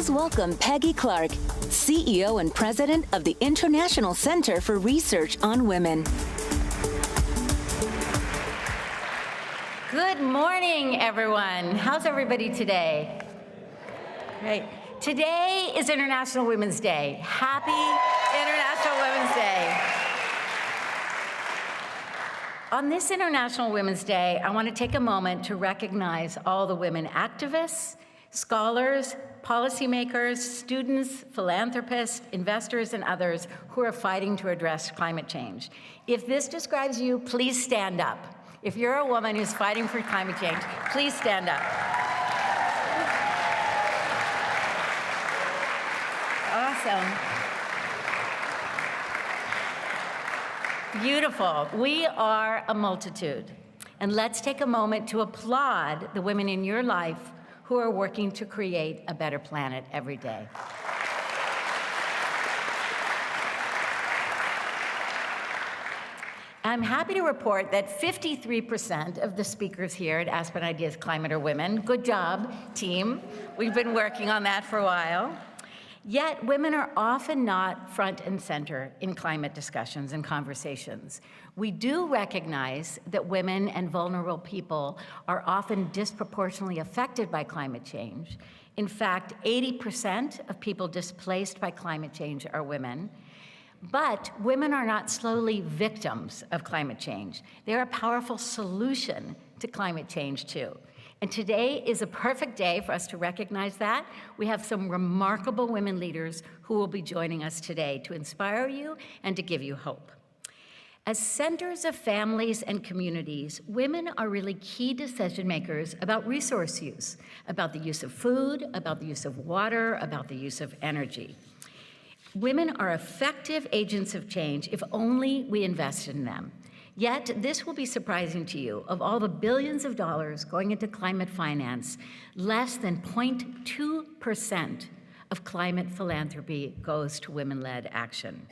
Please welcome Peggy Clark, CEO and President of the International Center for Research on Women. Good morning, everyone. How's everybody today? Great. Today is International Women's Day. Happy International Women's Day. On this International Women's Day, I want to take a moment to recognize all the women activists, scholars, policymakers, students, philanthropists, investors, and others who are fighting to address climate change. If this describes you, please stand up. If you're a woman who's fighting for climate change, please stand up. Awesome. Beautiful. We are a multitude. And let's take a moment to applaud the women in your life who are working to create a better planet every day. I'm happy to report that 53% of the speakers here at Aspen Ideas Climate are women. Good job, team. We've been working on that for a while. Yet women are often not front and center in climate discussions and conversations. We do recognize that women and vulnerable people are often disproportionately affected by climate change. In fact, 80% of people displaced by climate change are women. But women are not solely victims of climate change. They're a powerful solution to climate change, too. And today is a perfect day for us to recognize that. We have some remarkable women leaders who will be joining us today to inspire you and to give you hope. As centers of families and communities, women are really key decision makers about resource use, about the use of food, about the use of water, about the use of energy. Women are effective agents of change if only we invest in them. Yet, this will be surprising to you. Of all the billions of dollars going into climate finance, less than 0.2% of climate philanthropy goes to women-led action.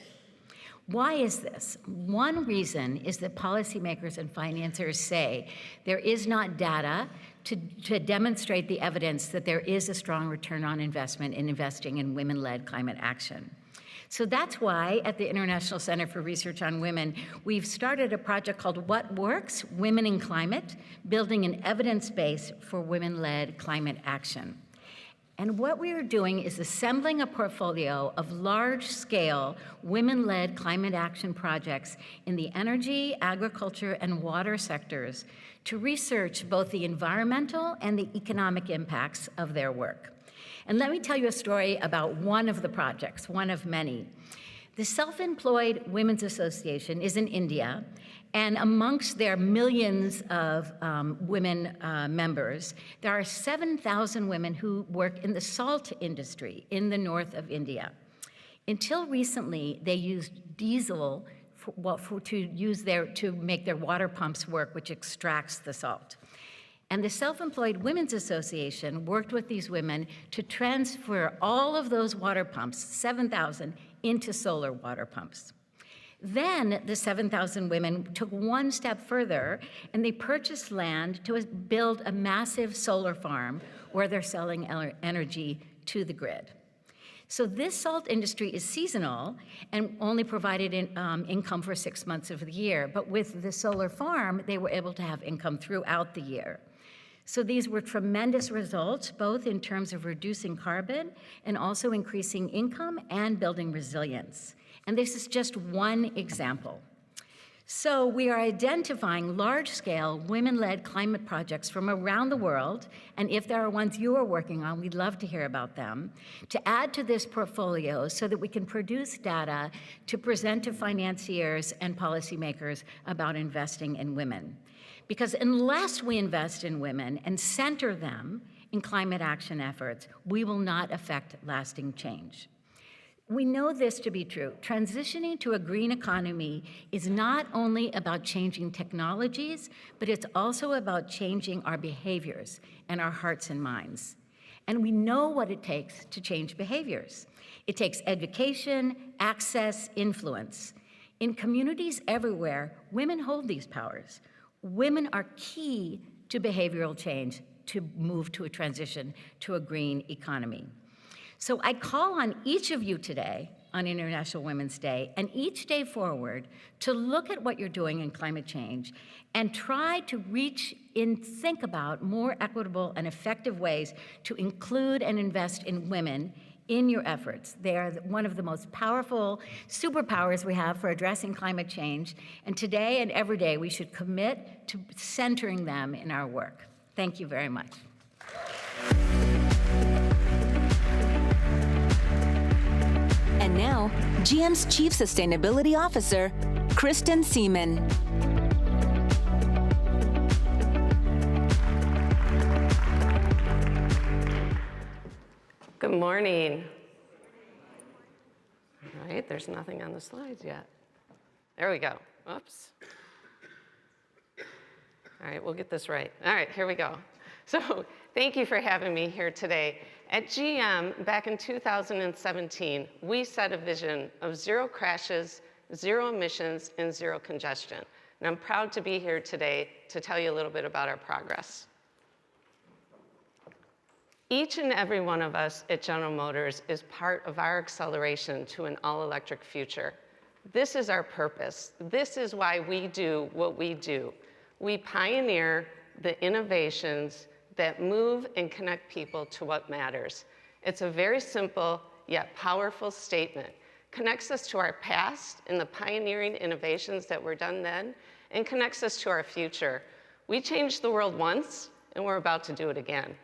Why is this? One reason is that policymakers and financiers say there is not data to demonstrate the evidence that there is a strong return on investment in investing in women-led climate action. So that's why at the International Center for Research on Women, we've started a project called What Works? Women in Climate, building an evidence base for women-led climate action. And what we are doing is assembling a portfolio of large-scale women-led climate action projects in the energy, agriculture, and water sectors to research both the environmental and the economic impacts of their work. And let me tell you a story about one of the projects, one of many. The Self-Employed Women's Association is in India, and amongst their millions of women members, there are 7,000 women who work in the salt industry in the north of India. Until recently, they used diesel to make their water pumps work, which extracts the salt. And the Self-Employed Women's Association worked with these women to transfer all of those water pumps, 7,000, into solar water pumps. Then the 7,000 women took one step further, and they purchased land to build a massive solar farm where they're selling energy to the grid. So this salt industry is seasonal and only provided income for 6 months of the year. But with the solar farm, they were able to have income throughout the year. So these were tremendous results, both in terms of reducing carbon and also increasing income and building resilience. And this is just one example. So we are identifying large-scale women-led climate projects from around the world, and if there are ones you are working on, we'd love to hear about them, to add to this portfolio so that we can produce data to present to financiers and policymakers about investing in women. Because unless we invest in women and center them in climate action efforts, we will not affect lasting change. We know this to be true. Transitioning to a green economy is not only about changing technologies, but it's also about changing our behaviors and our hearts and minds. And we know what it takes to change behaviors. It takes education, access, influence. In communities everywhere, women hold these powers. Women are key to behavioral change to move to a transition to a green economy. So I call on each of you today on International Women's Day and each day forward to look at what you're doing in climate change and try to think about more equitable and effective ways to include and invest in women in your efforts. They are one of the most powerful superpowers we have for addressing climate change, and today and every day we should commit to centering them in our work. Thank you very much. And now, GM's Chief Sustainability Officer, Kristen Seaman. Good morning. All right, there's nothing on the slides yet. There we go. Oops. All right, we'll get this right. All right, here we go. So thank you for having me here today. At GM, back in 2017, we set a vision of 0 crashes, 0 emissions, and 0 congestion. And I'm proud to be here today to tell you a little bit about our progress. Each and every one of us at General Motors is part of our acceleration to an all-electric future. This is our purpose. This is why we do what we do. We pioneer the innovations that move and connect people to what matters. It's a very simple yet powerful statement. Connects us to our past and the pioneering innovations that were done then, and connects us to our future. We changed the world once, and we're about to do it again.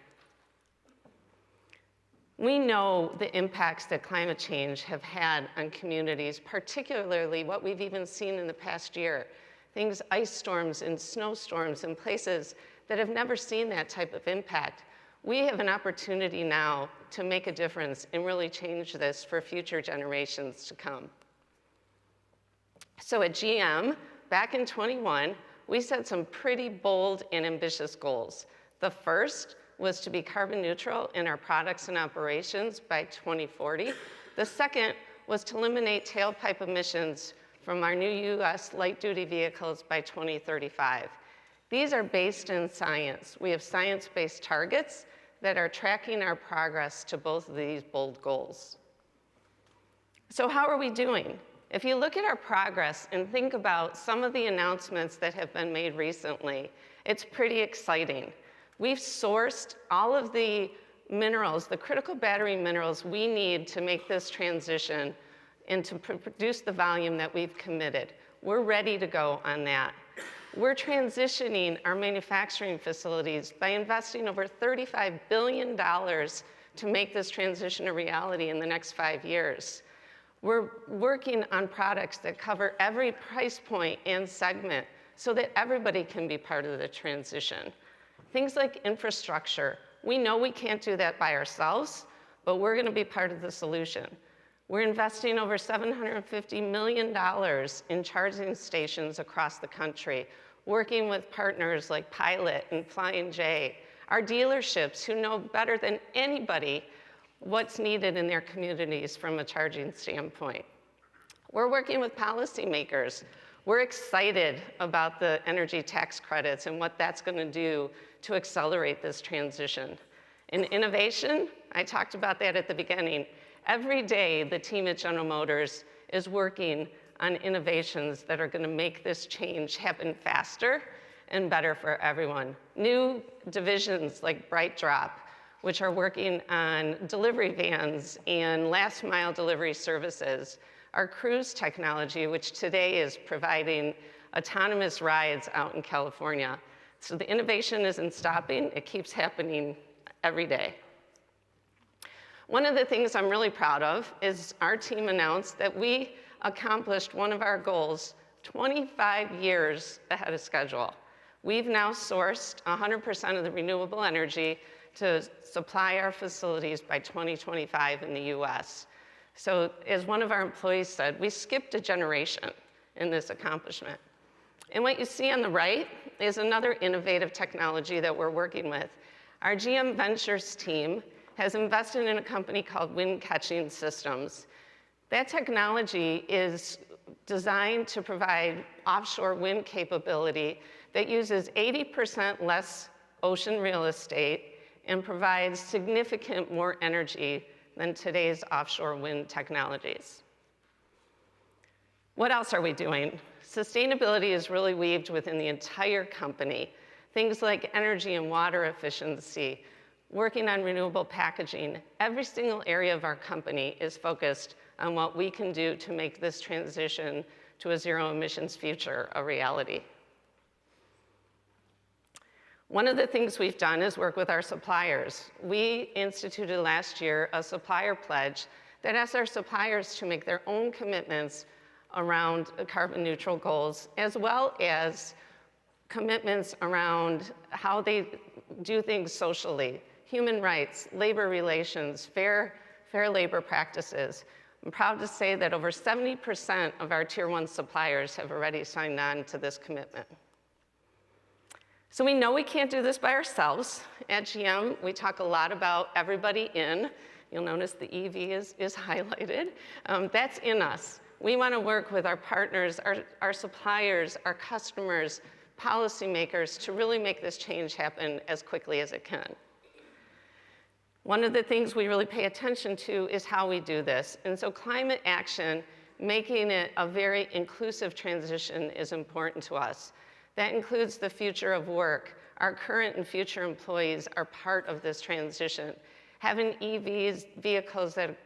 We know the impacts that climate change have had on communities, particularly what we've even seen in the past year. Things, ice storms and snowstorms in places that have never seen that type of impact. We have an opportunity now to make a difference and really change this for future generations to come. So at GM, back in 21, we set some pretty bold and ambitious goals. The first was to be carbon neutral in our products and operations by 2040. The second was to eliminate tailpipe emissions from our new US light-duty vehicles by 2035. These are based in science. We have science-based targets that are tracking our progress to both of these bold goals. So how are we doing? If you look at our progress and think about some of the announcements that have been made recently, it's pretty exciting. We've sourced all of the minerals, the critical battery minerals we need to make this transition and to produce the volume that we've committed. We're ready to go on that. We're transitioning our manufacturing facilities by investing over $35 billion to make this transition a reality in the next 5 years. We're working on products that cover every price point and segment so that everybody can be part of the transition. Things like infrastructure. We know we can't do that by ourselves, but we're going to be part of the solution. We're investing over $750 million in charging stations across the country, working with partners like Pilot and Flying J, our dealerships who know better than anybody what's needed in their communities from a charging standpoint. We're working with policymakers. We're excited about the energy tax credits and what that's going to do to accelerate this transition. In innovation, I talked about that at the beginning. Every day, the team at General Motors is working on innovations that are going to make this change happen faster and better for everyone. New divisions like BrightDrop, which are working on delivery vans and last mile delivery services. Our Cruise technology, which today is providing autonomous rides out in California. So the innovation isn't stopping, it keeps happening every day. One of the things I'm really proud of is our team announced that we accomplished one of our goals 25 years ahead of schedule. We've now sourced 100% of the renewable energy to supply our facilities by 2025 in the US. So as one of our employees said, we skipped a generation in this accomplishment. And what you see on the right is another innovative technology that we're working with. Our GM Ventures team has invested in a company called Wind Catching Systems. That technology is designed to provide offshore wind capability that uses 80% less ocean real estate and provides significant more energy than today's offshore wind technologies. What else are we doing? Sustainability is really weaved within the entire company. Things like energy and water efficiency, working on renewable packaging. Every single area of our company is focused on what we can do to make this transition to a zero emissions future a reality. One of the things we've done is work with our suppliers. We instituted last year a supplier pledge that asks our suppliers to make their own commitments around carbon neutral goals, as well as commitments around how they do things socially, human rights, labor relations, fair labor practices. I'm proud to say that over 70% of our Tier 1 suppliers have already signed on to this commitment. So we know we can't do this by ourselves. At GM, we talk a lot about everybody in. You'll notice the EV is highlighted. That's in us. We want to work with our partners, our suppliers, our customers, policymakers to really make this change happen as quickly as it can. One of the things we really pay attention to is how we do this. And so climate action, making it a very inclusive transition is important to us. That includes the future of work. Our current and future employees are part of this transition. Having EVs, vehicles that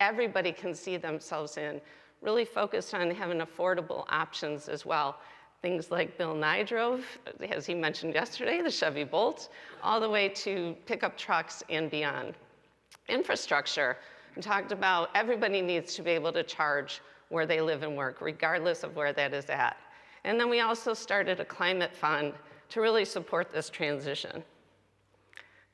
everybody can see themselves in, really focused on having affordable options as well. Things like Bill Nye drove, as he mentioned yesterday, the Chevy Bolt, all the way to pickup trucks and beyond. Infrastructure, we talked about everybody needs to be able to charge where they live and work, regardless of where that is at. And then we also started a climate fund to really support this transition.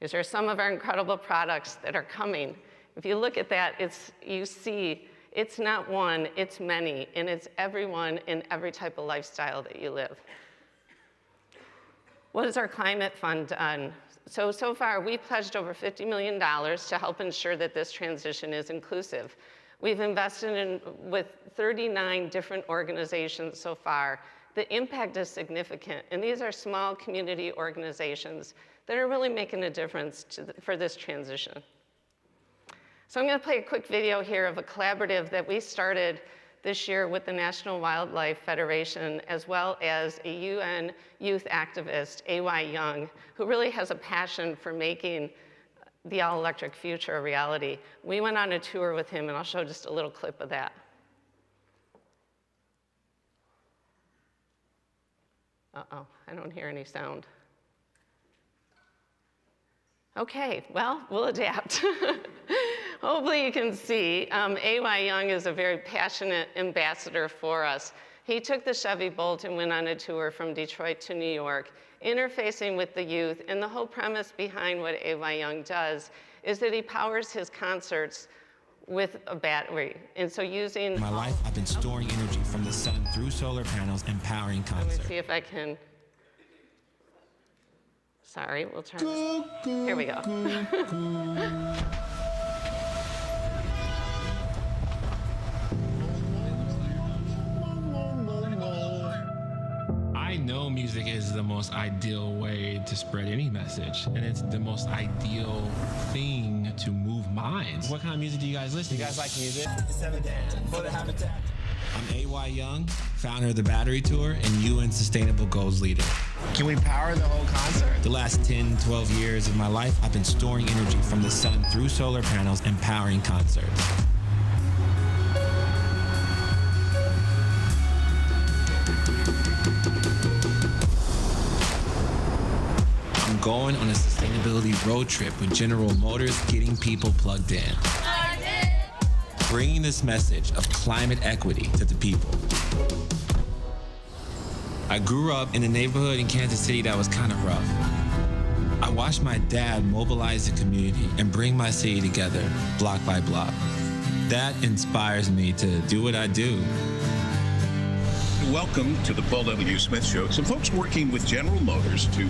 These are some of our incredible products that are coming. If you look at that, you see it's not one, it's many, and it's everyone in every type of lifestyle that you live. What has our climate fund done? So far, we pledged over $50 million to help ensure that this transition is inclusive. We've invested with 39 different organizations so far. The impact is significant, and these are small community organizations that are really making a difference for this transition. So I'm going to play a quick video here of a collaborative that we started this year with the National Wildlife Federation, as well as a UN youth activist, A.Y. Young, who really has a passion for making the all-electric future a reality. We went on a tour with him, and I'll show just a little clip of that. Uh-oh, I don't hear any sound. Okay, well, we'll adapt. Hopefully you can see, A.Y. Young is a very passionate ambassador for us. He took the Chevy Bolt and went on a tour from Detroit to New York, interfacing with the youth, and the whole premise behind what A.Y. Young does is that he powers his concerts with a battery. And so using— In my life, I've been storing energy from the sun through solar panels and powering concerts. Let me see if I can— Sorry, we'll turn this. Here we go. I know music is the most ideal way to spread any message, and it's the most ideal thing to move minds. What kind of music do you guys listen to? You guys like music? I'm A.Y. Young, founder of the Battery Tour and UN Sustainable Goals leader. Can we power the whole concert? The last 10, 12 years of my life, I've been storing energy from the sun through solar panels and powering concerts. I'm going on a sustainability road trip with General Motors, getting people plugged in. Bringing this message of climate equity to the people. I grew up in a neighborhood in Kansas City that was kind of rough. I watched my dad mobilize the community and bring my city together block by block. That inspires me to do what I do. Welcome to the Paul W. Smith Show. Some folks working with General Motors to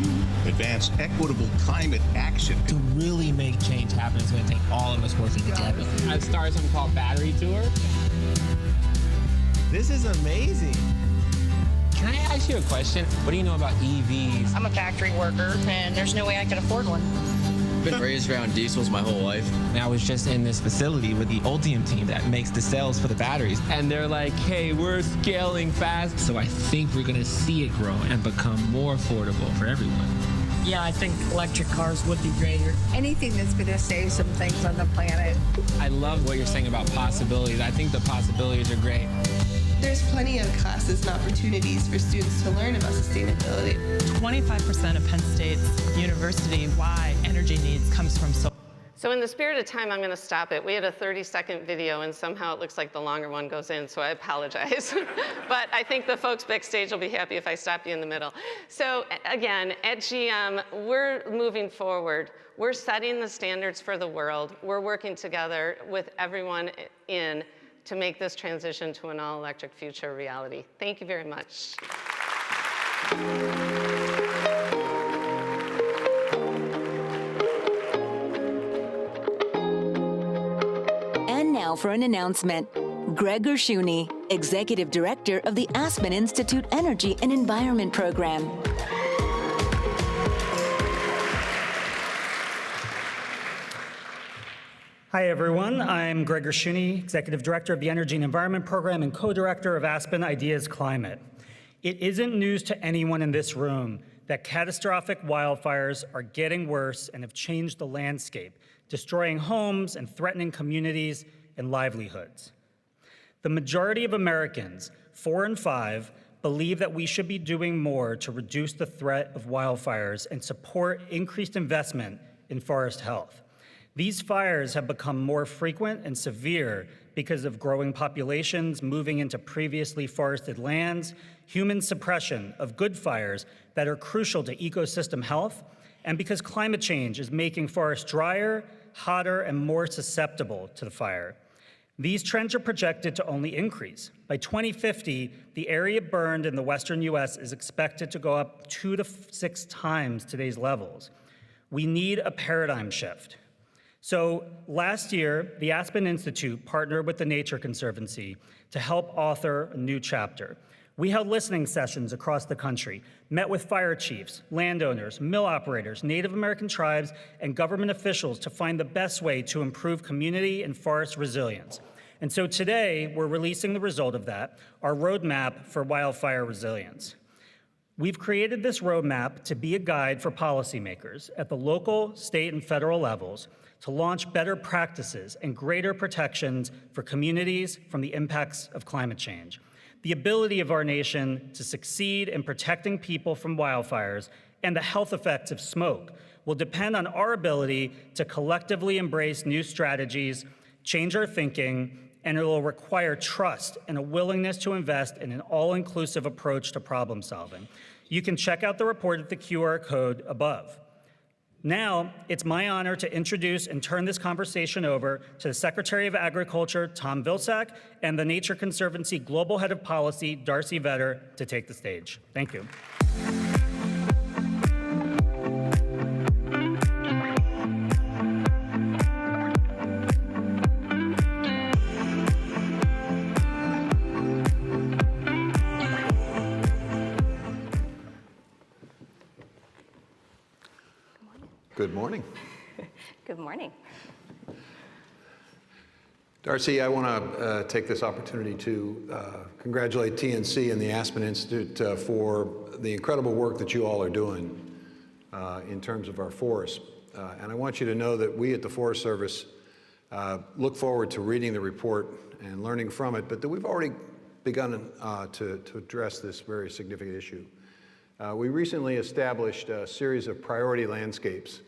advance equitable climate action. To really make change happen, it's going to take all of us working together. I've started something called Battery Tour. This is amazing. Can I ask you a question? What do you know about EVs? I'm a factory worker, and there's no way I could afford one. I've been raised around diesels my whole life. And I was just in this facility with the Ultium team that makes the cells for the batteries. And they're like, hey, we're scaling fast. So I think we're going to see it grow and become more affordable for everyone. Yeah, I think electric cars would be greater. Anything that's going to save some things on the planet. I love what you're saying about possibilities. I think the possibilities are great. There's plenty of classes and opportunities for students to learn about sustainability. 25% of Penn State's university-wide energy needs comes from solar. So in the spirit of time, I'm going to stop it. We had a 30-second video, and somehow it looks like the longer one goes in, so I apologize. But I think the folks backstage will be happy if I stop you in the middle. So again, at GM, we're moving forward. We're setting the standards for the world. We're working together with everyone to make this transition to an all-electric future a reality. Thank you very much. And now for an announcement. Greg Gershuni, Executive Director of the Aspen Institute Energy and Environment Program. Hi, everyone. I'm Greg Gershuni, Executive Director of the Energy and Environment Program and co-director of Aspen Ideas Climate. It isn't news to anyone in this room that catastrophic wildfires are getting worse and have changed the landscape, destroying homes and threatening communities and livelihoods. The majority of Americans, 4 in 5, believe that we should be doing more to reduce the threat of wildfires and support increased investment in forest health. These fires have become more frequent and severe because of growing populations moving into previously forested lands, human suppression of good fires that are crucial to ecosystem health, and because climate change is making forests drier, hotter, and more susceptible to the fire. These trends are projected to only increase. By 2050, the area burned in the western US is expected to go up 2 to 6 times today's levels. We need a paradigm shift. So last year, the Aspen Institute partnered with the Nature Conservancy to help author a new chapter. We held listening sessions across the country, met with fire chiefs, landowners, mill operators, Native American tribes, and government officials to find the best way to improve community and forest resilience. And so today, we're releasing the result of that, our roadmap for wildfire resilience. We've created this roadmap to be a guide for policymakers at the local, state, and federal levels to launch better practices and greater protections for communities from the impacts of climate change. The ability of our nation to succeed in protecting people from wildfires and the health effects of smoke will depend on our ability to collectively embrace new strategies, change our thinking, and it will require trust and a willingness to invest in an all-inclusive approach to problem solving. You can check out the report at the QR code above. Now, it's my honor to introduce and turn this conversation over to the Secretary of Agriculture, Tom Vilsack, and the Nature Conservancy Global Head of Policy, Darcy Vetter, to take the stage. Thank you. Good morning. Good morning. Darcy, I want to take this opportunity to congratulate TNC and the Aspen Institute for the incredible work that you all are doing in terms of our forests. And I want you to know that we at the Forest Service look forward to reading the report and learning from it, but that we've already begun to address this very significant issue. We recently established a series of priority landscapes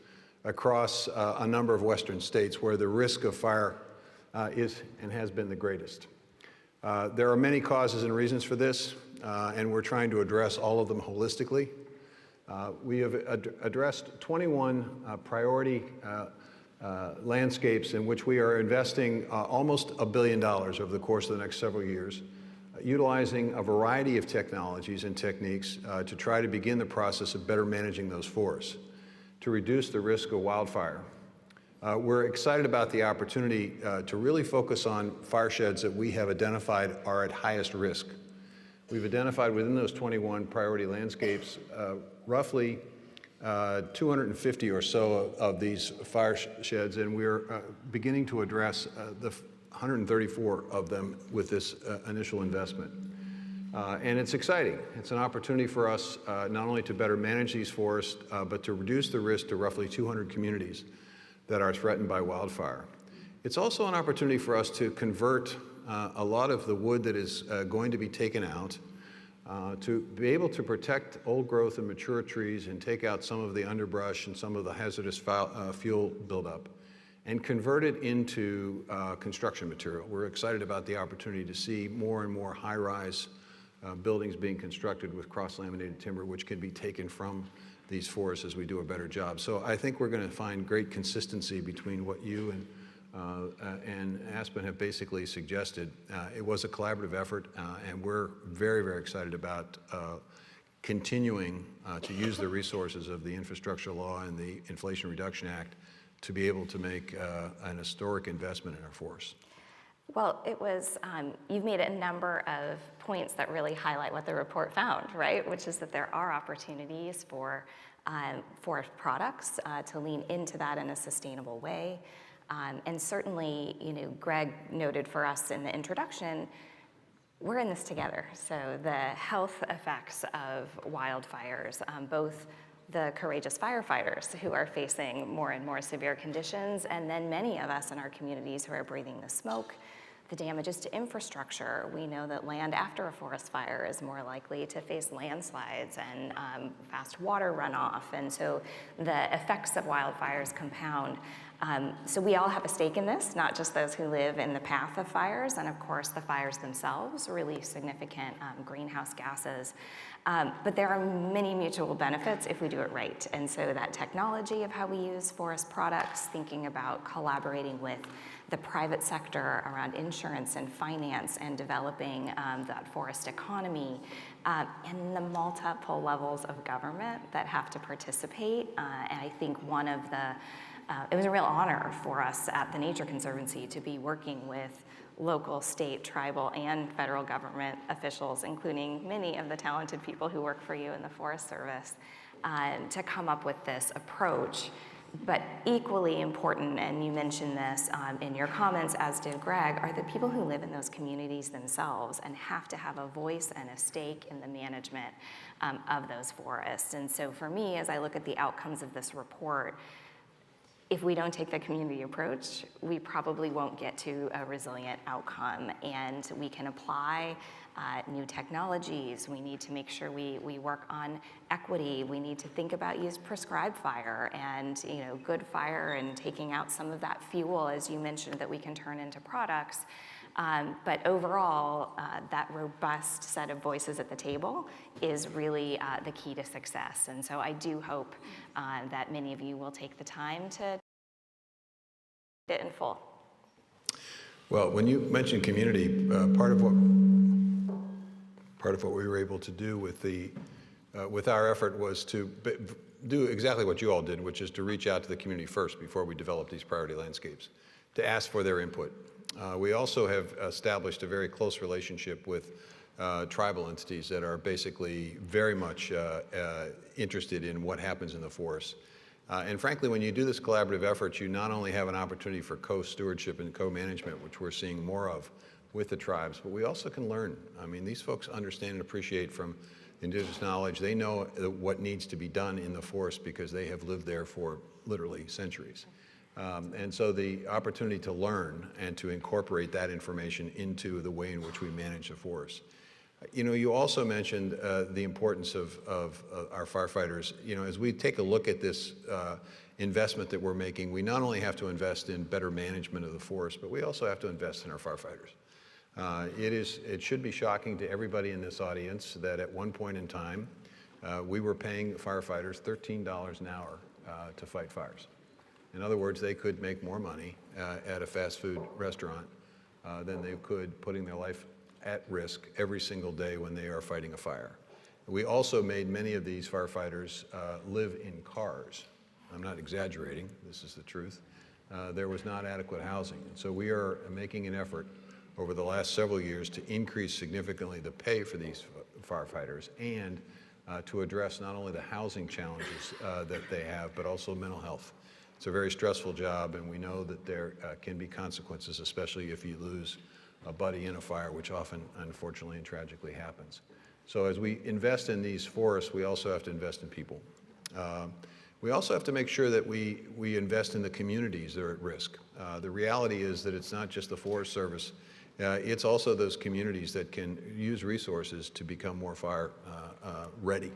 across a number of western states where the risk of fire is and has been the greatest. There are many causes and reasons for this, and we're trying to address all of them holistically. We have addressed 21 priority landscapes in which we are investing almost $1 billion over the course of the next several years, utilizing a variety of technologies and techniques to try to begin the process of better managing those forests, to reduce the risk of wildfire. We're excited about the opportunity to really focus on firesheds that we have identified are at highest risk. We've identified within those 21 priority landscapes roughly 250 or so of these fire sheds, and we're beginning to address the 134 of them with this initial investment. And it's exciting. It's an opportunity for us not only to better manage these forests, but to reduce the risk to roughly 200 communities that are threatened by wildfire. It's also an opportunity for us to convert a lot of the wood that is going to be taken out to be able to protect old growth and mature trees and take out some of the underbrush and some of the hazardous fuel buildup and convert it into construction material. We're excited about the opportunity to see more and more high-rise buildings being constructed with cross-laminated timber, which can be taken from these forests as we do a better job. So I think we're going to find great consistency between what you and Aspen have basically suggested. It was a collaborative effort, and we're very, very excited about continuing to use the resources of the infrastructure law and the Inflation Reduction Act to be able to make an historic investment in our forests. Well, it was, you've made a number of points that really highlight what the report found, right? Which is that there are opportunities for forest products to lean into that in a sustainable way. And certainly, you know, Greg noted for us in the introduction, we're in this together. So the health effects of wildfires, both the courageous firefighters who are facing more and more severe conditions, and then many of us in our communities who are breathing the smoke, the damages to infrastructure. We know that land after a forest fire is more likely to face landslides and fast water runoff, and so the effects of wildfires compound. So we all have a stake in this, not just those who live in the path of fires, and of course the fires themselves release significant greenhouse gases. But there are many mutual benefits if we do it right. And so that technology of how we use forest products, thinking about collaborating with the private sector around insurance and finance and developing that forest economy, and the multiple levels of government that have to participate. And I think one of the it was a real honor for us at the Nature Conservancy to be working with local, state, tribal, and federal government officials, including many of the talented people who work for you in the Forest Service, to come up with this approach. But equally important, and you mentioned this in your comments, as did Greg, are the people who live in those communities themselves and have to have a voice and a stake in the management of those forests. And so for me, as I look at the outcomes of this report, if we don't take the community approach, we probably won't get to a resilient outcome. And we can apply new technologies. We need to make sure we work on equity. We need to think about use prescribed fire and good fire and taking out some of that fuel, as you mentioned, that we can turn into products. But overall, that robust set of voices at the table is really the key to success. And so I do hope that many of you will take the time to it in full. Well, when you mentioned community, part of what we were able to do with our effort was to do exactly what you all did, which is to reach out to the community first before we develop these priority landscapes, to ask for their input. We also have established a very close relationship with tribal entities that are basically very much interested in what happens in the forest. And frankly, when you do this collaborative effort, you not only have an opportunity for co-stewardship and co-management, which we're seeing more of with the tribes, but we also can learn. I mean, these folks understand and appreciate from indigenous knowledge. They know what needs to be done in the forest because they have lived there for literally centuries. And so the opportunity to learn and to incorporate that information into the way in which we manage the forest. You also mentioned the importance of our firefighters. As we take a look at this investment that we're making, we not only have to invest in better management of the forest, but we also have to invest in our firefighters. It should be shocking to everybody in this audience that at one point in time, we were paying firefighters $13 an hour to fight fires. In other words, they could make more money at a fast food restaurant than they could putting their life at risk every single day when they are fighting a fire. We also made many of these firefighters live in cars. I'm not exaggerating, this is the truth. There was not adequate housing. And so we are making an effort over the last several years to increase significantly the pay for these firefighters. And to address not only the housing challenges that they have, but also mental health. It's a very stressful job, and we know that there can be consequences, especially if you lose a buddy in a fire, which often, unfortunately and tragically, happens. So as we invest in these forests, we also have to invest in people. We also have to make sure that we invest in the communities that are at risk. The reality is that it's not just the Forest Service, it's also those communities that can use resources to become more fire ready.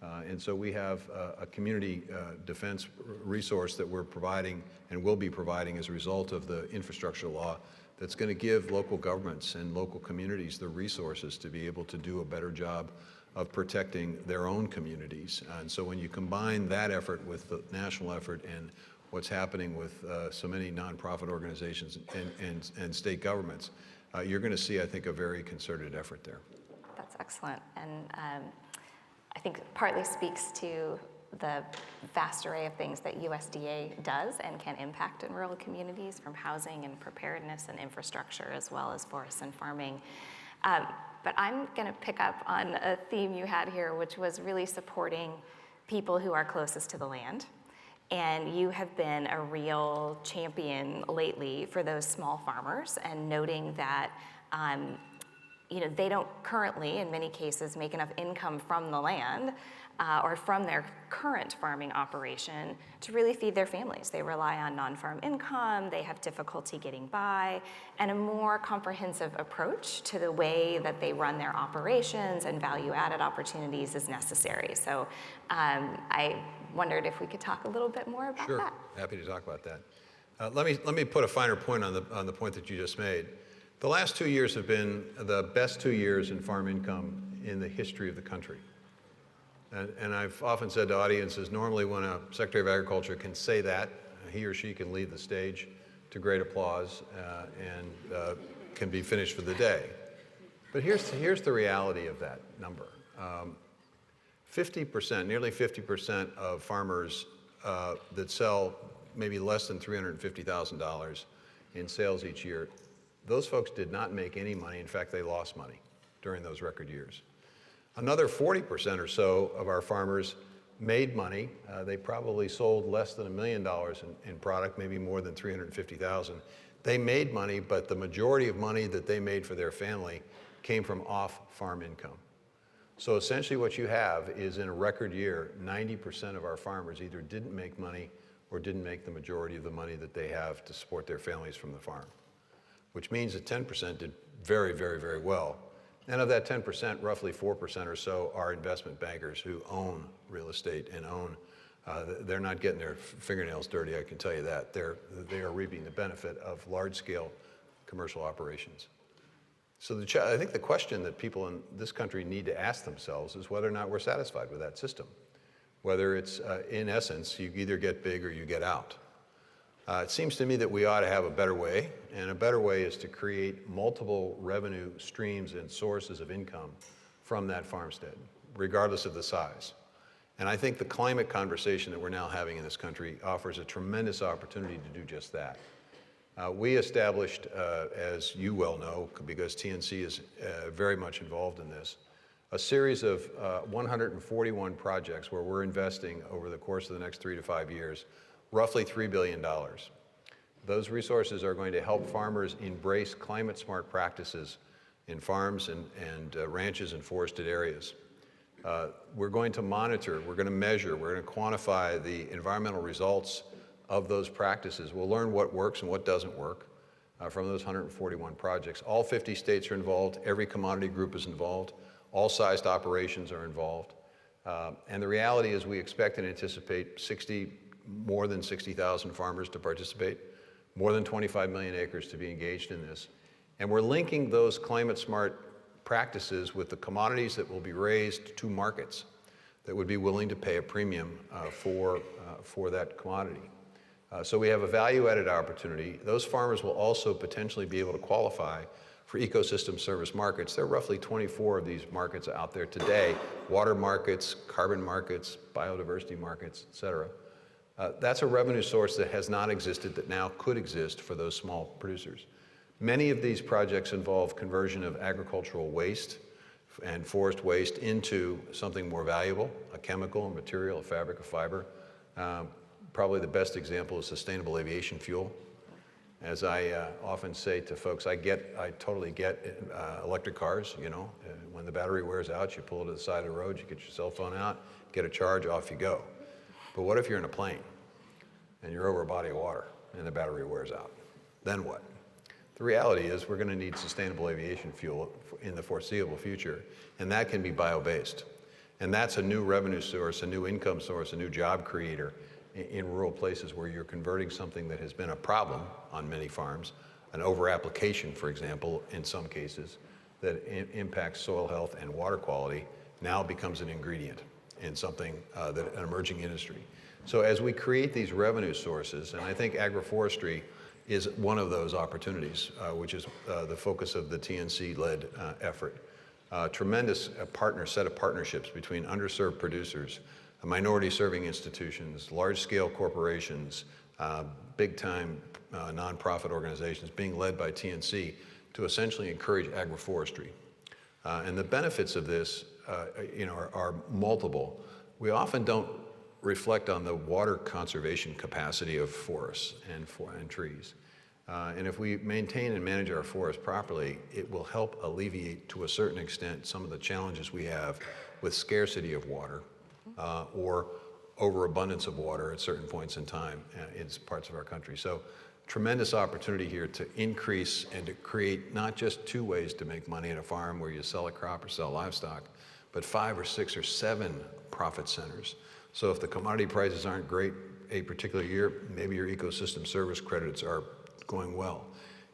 And so we have a community defense resource that we're providing and will be providing as a result of the infrastructure law that's going to give local governments and local communities the resources to be able to do a better job of protecting their own communities. And so when you combine that effort with the national effort and what's happening with so many nonprofit organizations and state governments, you're going to see, I think, a very concerted effort there. That's excellent. And I think partly speaks to the vast array of things that USDA does and can impact in rural communities, from housing and preparedness and infrastructure, as well as forests and farming. But I'm going to pick up on a theme you had here, which was really supporting people who are closest to the land. And you have been a real champion lately for those small farmers, and noting that they don't currently, in many cases, make enough income from the land or from their current farming operation to really feed their families. They rely on non-farm income, they have difficulty getting by, and a more comprehensive approach to the way that they run their operations and value-added opportunities is necessary. So I wondered if we could talk a little bit more about that. Sure, happy to talk about that. Let me put a finer point on the point that you just made. The last 2 years have been the best 2 years in farm income in the history of the country. And I've often said to audiences, normally when a Secretary of Agriculture can say that, he or she can leave the stage to great applause and can be finished for the day. But here's the reality of that number. 50%, nearly 50% of farmers that sell maybe less than $350,000 in sales each year, those folks did not make any money. In fact, they lost money during those record years. Another 40% or so of our farmers made money. They probably sold less than $1 million in product, maybe more than $350,000. They made money, but the majority of money that they made for their family came from off-farm income. So essentially what you have is, in a record year, 90% of our farmers either didn't make money or didn't make the majority of the money that they have to support their families from the farm, which means that 10% did very, very, very well. And of that 10%, roughly 4% or so are investment bankers who own real estate and own, they're not getting their fingernails dirty, I can tell you that. They are reaping the benefit of large-scale commercial operations. So I think the question that people in this country need to ask themselves is whether or not we're satisfied with that system. Whether it's, in essence, you either get big or you get out. It seems to me that we ought to have a better way, and a better way is to create multiple revenue streams and sources of income from that farmstead, regardless of the size. And I think the climate conversation that we're now having in this country offers a tremendous opportunity to do just that. We established, as you well know, because TNC is very much involved in this, a series of 141 projects where we're investing over the course of the next 3 to 5 years roughly $3 billion. Those resources are going to help farmers embrace climate-smart practices in farms and ranches and forested areas. We're going to monitor, we're going to measure, we're going to quantify the environmental results of those practices. We'll learn what works and what doesn't work from those 141 projects. All 50 states are involved, every commodity group is involved, all sized operations are involved. And the reality is we expect and anticipate more than 60,000 farmers to participate, more than 25 million acres to be engaged in this. And we're linking those climate-smart practices with the commodities that will be raised to markets that would be willing to pay a premium for that commodity. So we have a value-added opportunity. Those farmers will also potentially be able to qualify for ecosystem service markets. There are roughly 24 of these markets out there today: water markets, carbon markets, biodiversity markets, et cetera. That's a revenue source that has not existed that now could exist for those small producers. Many of these projects involve conversion of agricultural waste and forest waste into something more valuable, a chemical, a material, a fabric, a fiber. Probably the best example is sustainable aviation fuel. As I often say to folks, I totally get electric cars, you know. When the battery wears out, you pull it to the side of the road, you get your cell phone out, get a charge, off you go. But what if you're in a plane and you're over a body of water and the battery wears out? Then what? The reality is we're going to need sustainable aviation fuel in the foreseeable future, and that can be bio-based. And that's a new revenue source, a new income source, a new job creator in rural places where you're converting something that has been a problem on many farms, an over-application, for example, in some cases, that impacts soil health and water quality, now becomes an ingredient in something, an emerging industry. So as we create these revenue sources, and I think agroforestry is one of those opportunities, which is the focus of the TNC-led effort. Tremendous set of partnerships between underserved producers, minority-serving institutions, large-scale corporations, big-time nonprofit organizations being led by TNC to essentially encourage agroforestry. And the benefits of this are multiple. We often don't reflect on the water conservation capacity of forests and trees. And if we maintain and manage our forests properly, it will help alleviate, to a certain extent, some of the challenges we have with scarcity of water or overabundance of water at certain points in time in parts of our country. So tremendous opportunity here to increase and to create not just two ways to make money at a farm where you sell a crop or sell livestock, but 5 or 6 or 7 profit centers. So if the commodity prices aren't great a particular year, maybe your ecosystem service credits are going well.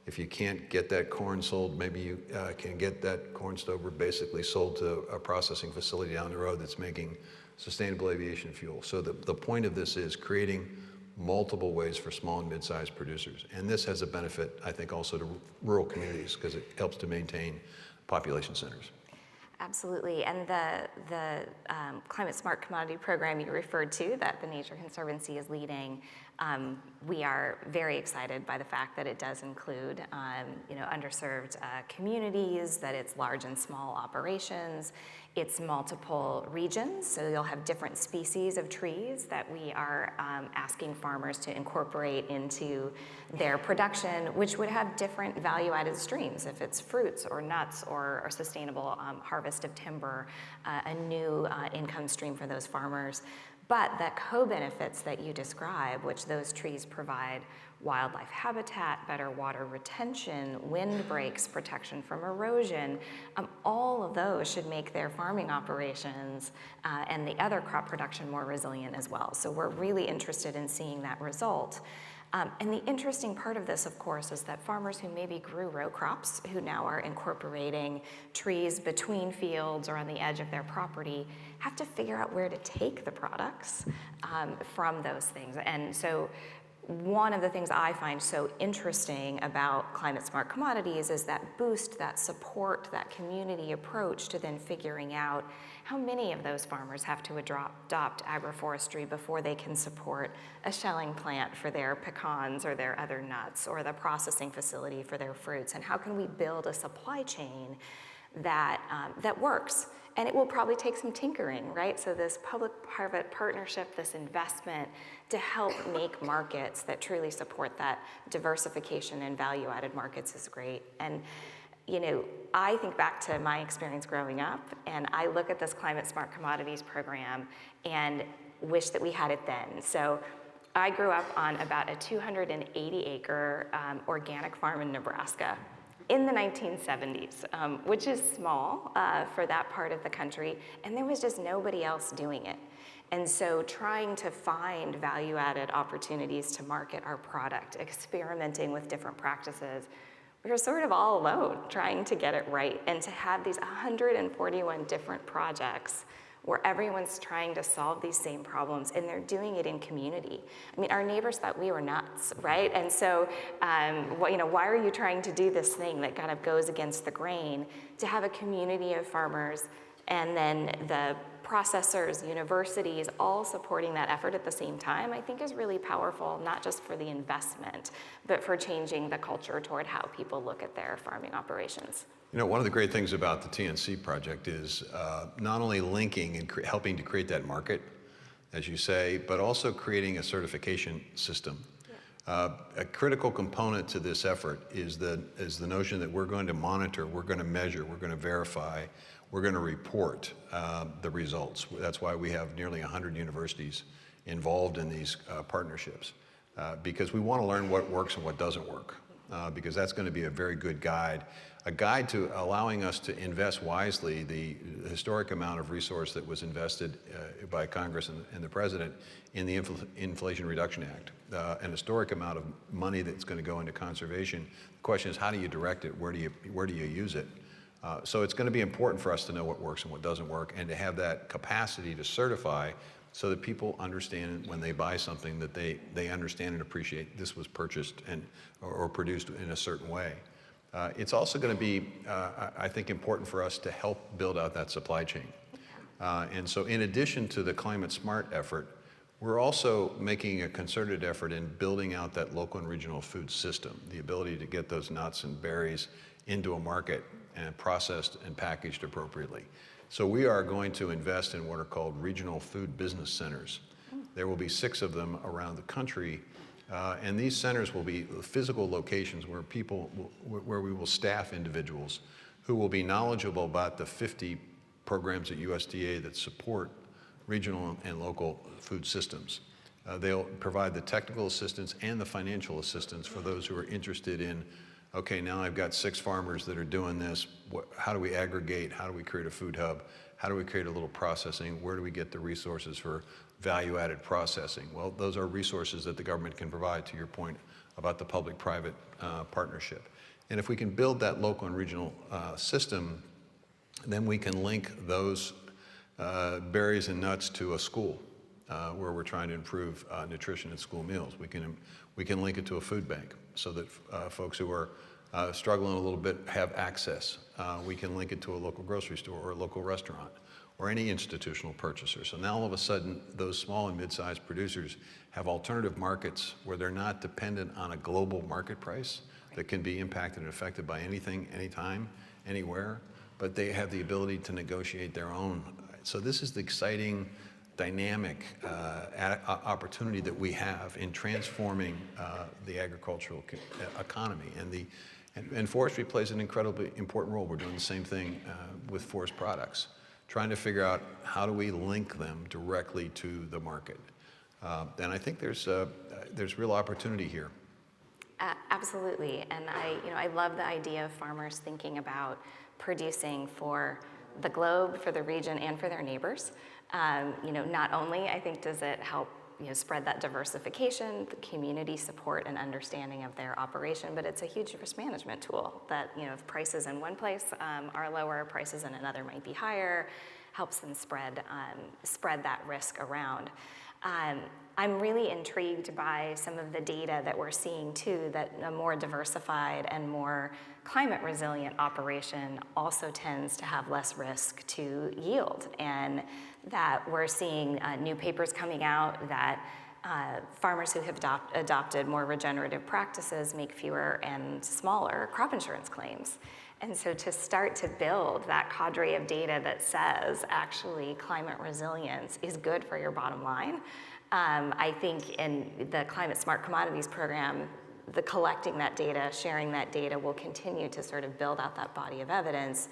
If you can't get that corn sold, maybe you can get that corn stover basically sold to a processing facility down the road that's making sustainable aviation fuel. So the point of this is creating multiple ways for small and mid-sized producers. And this has a benefit, I think, also to rural communities because it helps to maintain population centers. Absolutely, and the Climate Smart Commodity Program you referred to that the Nature Conservancy is leading, we are very excited by the fact that it does include underserved communities, that it's large and small operations, it's multiple regions, so you'll have different species of trees that we are asking farmers to incorporate into their production, which would have different value-added streams, if it's fruits or nuts or sustainable harvest of timber, a new income stream for those farmers. But that co-benefits that you describe, which those trees provide wildlife habitat, better water retention, wind breaks, protection from erosion, all of those should make their farming operations and the other crop production more resilient as well. So we're really interested in seeing that result. And the interesting part of this, of course, is that farmers who maybe grew row crops, who now are incorporating trees between fields or on the edge of their property, have to figure out where to take the products from those things. And so one of the things I find so interesting about climate smart commodities is that boost, that support, that community approach to then figuring out how many of those farmers have to adopt agroforestry before they can support a shelling plant for their pecans or their other nuts or the processing facility for their fruits, and how can we build a supply chain that works. And it will probably take some tinkering, right? So this public-private partnership, this investment to help make markets that truly support that diversification and value-added markets is great. And I think back to my experience growing up, and I look at this Climate Smart Commodities program and wish that we had it then. So I grew up on about a 280-acre organic farm in Nebraska in the 1970s, which is small for that part of the country, and there was just nobody else doing it. And so trying to find value-added opportunities to market our product, experimenting with different practices, we were sort of all alone trying to get it right, and to have these 141 different projects where everyone's trying to solve these same problems, and they're doing it in community. I mean, our neighbors thought we were nuts, right? And so, why are you trying to do this thing that kind of goes against the grain? To have a community of farmers and then the processors, universities, all supporting that effort at the same time, I think is really powerful, not just for the investment, but for changing the culture toward how people look at their farming operations. You know, one of the great things about the TNC project is not only linking and helping to create that market, as you say, but also creating a certification system. A critical component to this effort is the notion that we're going to monitor, we're going to measure, we're going to verify, we're going to report the results. That's why we have nearly 100 universities involved in these partnerships, because we want to learn what works and what doesn't work, because that's going to be a very good guide, a guide to allowing us to invest wisely the historic amount of resource that was invested by Congress and the President in the Inflation Reduction Act, an historic amount of money that's going to go into conservation. The question is, how do you direct it? Where do you use it? So it's going to be important for us to know what works and what doesn't work, and to have that capacity to certify so that people understand when they buy something that they understand and appreciate this was purchased or produced in a certain way. It's also going to be, I think, important for us to help build out that supply chain. And so in addition to the Climate Smart effort, we're also making a concerted effort in building out that local and regional food system, the ability to get those nuts and berries into a market and processed and packaged appropriately. So we are going to invest in what are called regional food business centers. There will be 6 of them around the country, and these centers will be physical locations where where we will staff individuals who will be knowledgeable about the 50 programs at USDA that support regional and local food systems. They'll provide the technical assistance and the financial assistance for those who are interested in, okay, now I've got 6 farmers that are doing this. How do we aggregate? How do we create a food hub? How do we create a little processing? Where do we get the resources for value-added processing? Well, those are resources that the government can provide, to your point about the public-private partnership. And if we can build that local and regional system, then we can link those berries and nuts to a school where we're trying to improve nutrition in school meals. We can link it to a food bank so that folks who are struggling a little bit have access. We can link it to a local grocery store or a local restaurant or any institutional purchaser. So now all of a sudden, those small and mid-sized producers have alternative markets where they're not dependent on a global market price that can be impacted and affected by anything, anytime, anywhere, but they have the ability to negotiate their own. So this is the exciting, dynamic opportunity that we have in transforming the agricultural economy. And forestry plays an incredibly important role. We're doing the same thing with forest products, trying to figure out how do we link them directly to the market. And I think there's real opportunity here. Absolutely, and I love the idea of farmers thinking about producing for the globe, for the region, and for their neighbors. Not only, I think, does it help spread that diversification, the community support and understanding of their operation, but it's a huge risk management tool that, if prices in one place are lower, prices in another might be higher, helps them spread that risk around. I'm really intrigued by some of the data that we're seeing too, that a more diversified and more climate resilient operation also tends to have less risk to yield, and that we're seeing new papers coming out that farmers who have adopted more regenerative practices make fewer and smaller crop insurance claims. And so to start to build that cadre of data that says actually climate resilience is good for your bottom line, I think in the Climate Smart Commodities program, the collecting that data, sharing that data will continue to sort of build out that body of evidence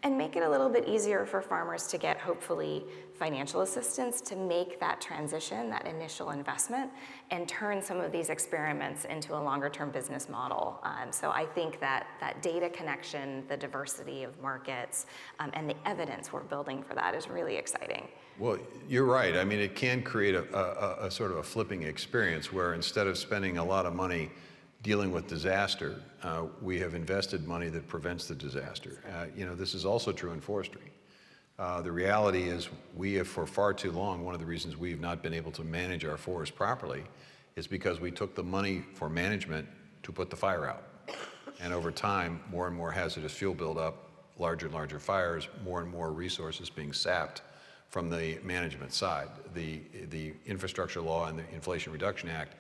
and make it a little bit easier for farmers to get, hopefully, financial assistance to make that transition, that initial investment, and turn some of these experiments into a longer-term business model. So I think that data connection, the diversity of markets, and the evidence we're building for that is really exciting. Well, you're right. I mean, it can create a sort of a flipping experience where instead of spending a lot of money dealing with disaster, we have invested money that prevents the disaster. This is also true in forestry. The reality is we have, for far too long, one of the reasons we've not been able to manage our forest properly is because we took the money for management to put the fire out. And over time, more and more hazardous fuel buildup, larger and larger fires, more and more resources being sapped from the management side. The Infrastructure Law and the Inflation Reduction Act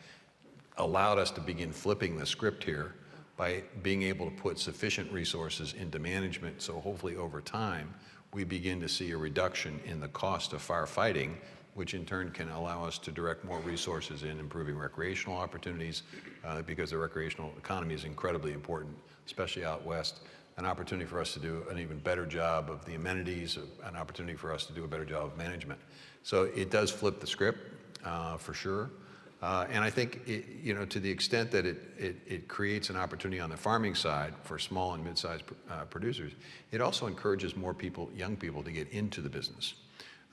allowed us to begin flipping the script here by being able to put sufficient resources into management, so hopefully over time we begin to see a reduction in the cost of firefighting, which in turn can allow us to direct more resources in improving recreational opportunities, because the recreational economy is incredibly important, especially out west. An opportunity for us to do an even better job of the amenities, an opportunity for us to do a better job of management. So it does flip the script, for sure. And I think, to the extent that it creates an opportunity on the farming side for small and mid-sized producers, it also encourages more people, young people, to get into the business.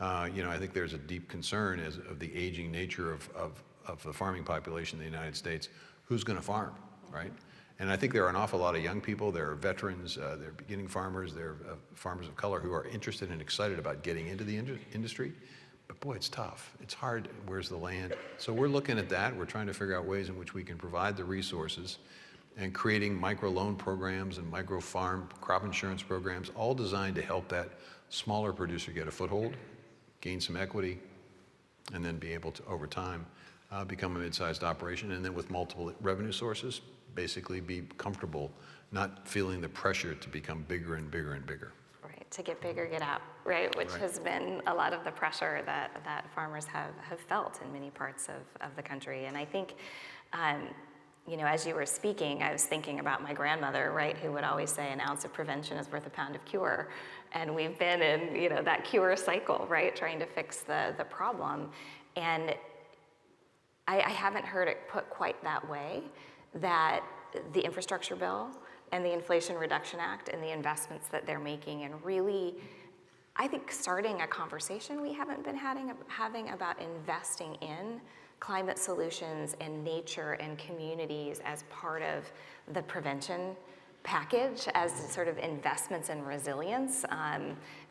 I think there's a deep concern of the aging nature of the farming population in the United States. Who's going to farm, right? And I think there are an awful lot of young people. There are veterans, there are beginning farmers, there are farmers of color who are interested and excited about getting into the industry. But boy, it's tough. It's hard. Where's the land? So we're looking at that. We're trying to figure out ways in which we can provide the resources and creating micro loan programs and micro farm crop insurance programs, all designed to help that smaller producer get a foothold, gain some equity, and then be able to, over time, become a mid-sized operation, and then with multiple revenue sources, basically be comfortable not feeling the pressure to become bigger and bigger and bigger. To get bigger, get out, right? Which has been a lot of the pressure that farmers have felt in many parts of the country. And I think, as you were speaking, I was thinking about my grandmother, right, who would always say an ounce of prevention is worth a pound of cure. And we've been in, that cure cycle, right, trying to fix the problem. And I haven't heard it put quite that way, that the infrastructure bill and the Inflation Reduction Act and the investments that they're making, and really, I think, starting a conversation we haven't been having about investing in climate solutions and nature and communities as part of the prevention package, as sort of investments in resilience.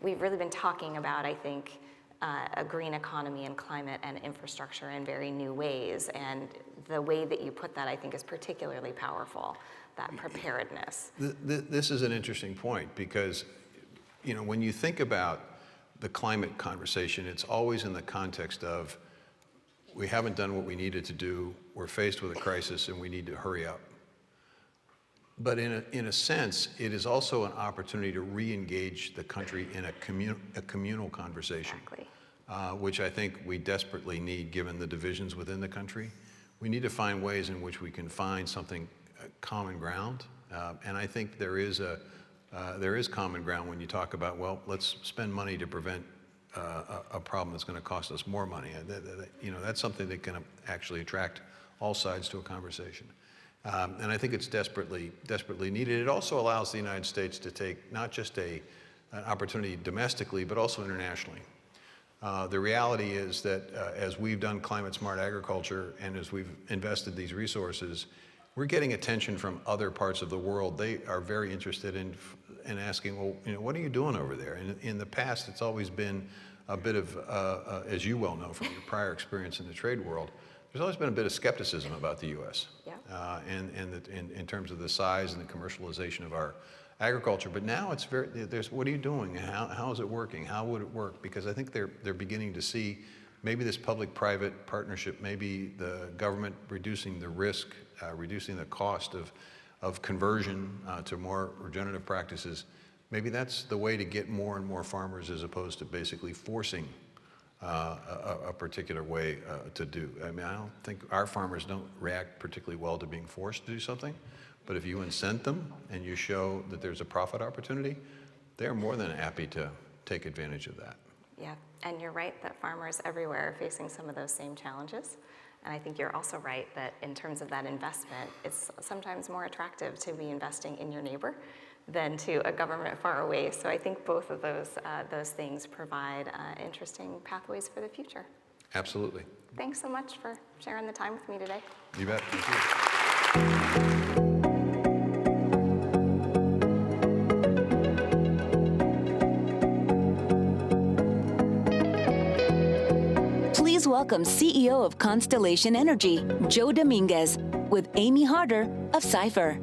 We've really been talking about, I think, a green economy and climate and infrastructure in very new ways, and the way that you put that, I think, is particularly powerful. That preparedness. This is an interesting point because, when you think about the climate conversation, it's always in the context of we haven't done what we needed to do, we're faced with a crisis, and we need to hurry up. But in a sense, it is also an opportunity to re-engage the country in a communal conversation, exactly. Which I think we desperately need given the divisions within the country. We need to find ways in which we can find something common ground, and I think there is common ground when you talk about, well, let's spend money to prevent a problem that's going to cost us more money. That's something that can actually attract all sides to a conversation, and I think it's desperately needed. It also allows the United States to take not just an opportunity domestically, but also internationally. The reality is that as we've done climate smart agriculture and as we've invested these resources, we're getting attention from other parts of the world. They are very interested in asking, well, what are you doing over there? And in the past, it's always been a bit of, as you well know from your prior experience in the trade world, there's always been a bit of skepticism about the U.S. Yeah. In terms of the size and the commercialization of our agriculture. But now it's what are you doing? How is it working? How would it work? Because I think they're beginning to see maybe this public-private partnership, maybe the government reducing the risk, reducing the cost of conversion to more regenerative practices. Maybe that's the way to get more and more farmers as opposed to basically forcing a particular way to do. I mean, I don't think our farmers don't react particularly well to being forced to do something, but if you incent them and you show that there's a profit opportunity, they're more than happy to take advantage of that. Yeah, and you're right that farmers everywhere are facing some of those same challenges. And I think you're also right that in terms of that investment, it's sometimes more attractive to be investing in your neighbor than to a government far away. So I think both of those things provide interesting pathways for the future. Absolutely. Thanks so much for sharing the time with me today. You bet. Thank you. Please welcome CEO of Constellation Energy, Joe Dominguez, with Amy Harder of Cypher.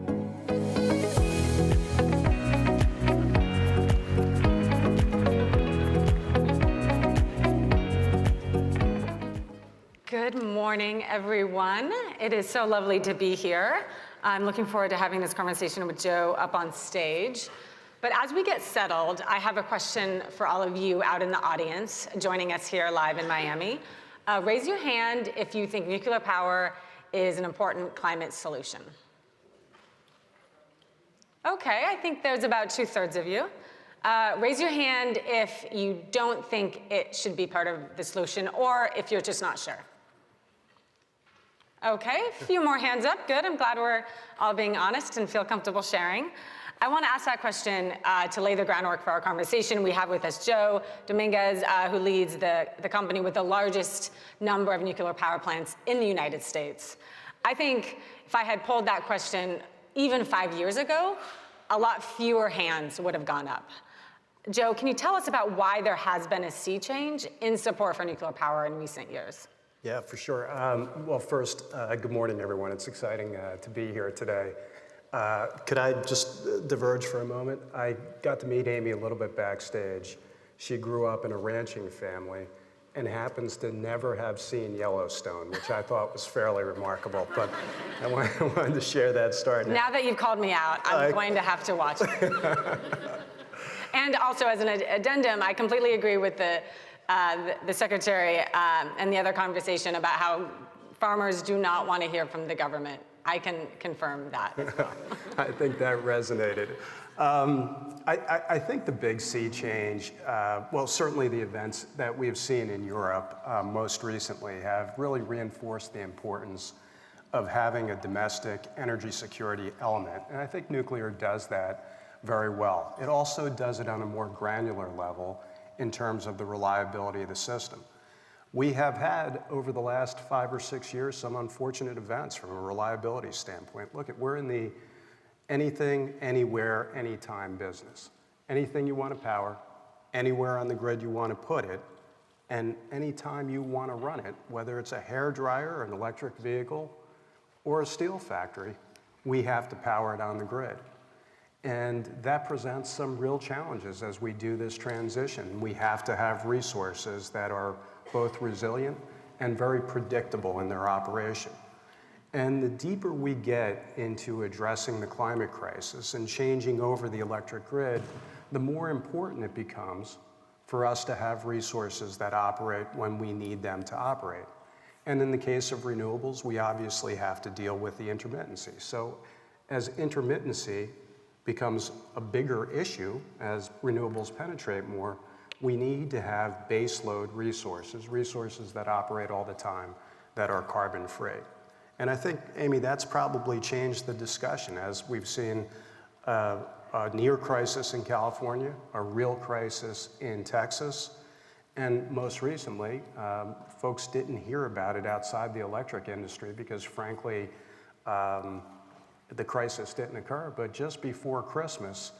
Good morning, everyone. It is so lovely to be here. I'm looking forward to having this conversation with Joe up on stage. But as we get settled, I have a question for all of you out in the audience joining us here live in Miami. Raise your hand if you think nuclear power is an important climate solution. Okay, I think there's about 2/3 of you. Raise your hand if you don't think it should be part of the solution or if you're just not sure. Okay, a few more hands up. Good, I'm glad we're all being honest and feel comfortable sharing. I want to ask that question to lay the groundwork for our conversation. We have with us Joe Dominguez, who leads the company with the largest number of nuclear power plants in the United States. I think if I had polled that question even 5 years ago, a lot fewer hands would have gone up. Joe, can you tell us about why there has been a sea change in support for nuclear power in recent years? Yeah, for sure. Well, first, good morning, everyone. It's exciting to be here today. Could I just diverge for a moment? I got to meet Amy a little bit backstage. She grew up in a ranching family and happens to never have seen Yellowstone, which I thought was fairly remarkable. But I wanted to share that story. Now that you've called me out, I'm going to have to watch it. And also, as an addendum, I completely agree with the secretary and the other conversation about how farmers do not want to hear from the government. I can confirm that as well. I think that resonated. I think the big sea change, well, certainly the events that we've seen in Europe most recently have really reinforced the importance of having a domestic energy security element. And I think nuclear does that very well. It also does it on a more granular level in terms of the reliability of the system. We have had, over the last 5 or 6 years, some unfortunate events from a reliability standpoint. Look, we're in the anything, anywhere, anytime business. Anything you want to power, anywhere on the grid you want to put it, and anytime you want to run it, whether it's a hairdryer, an electric vehicle, or a steel factory, we have to power it on the grid. And that presents some real challenges as we do this transition. We have to have resources that are both resilient and very predictable in their operation. And the deeper we get into addressing the climate crisis and changing over the electric grid, the more important it becomes for us to have resources that operate when we need them to operate. And in the case of renewables, we obviously have to deal with the intermittency. So as intermittency becomes a bigger issue as renewables penetrate more, we need to have baseload resources that operate all the time, that are carbon free. And I think, Amy, that's probably changed the discussion as we've seen a near crisis in California, a real crisis in Texas, and most recently, folks didn't hear about it outside the electric industry because frankly, the crisis didn't occur, but just before Christmas,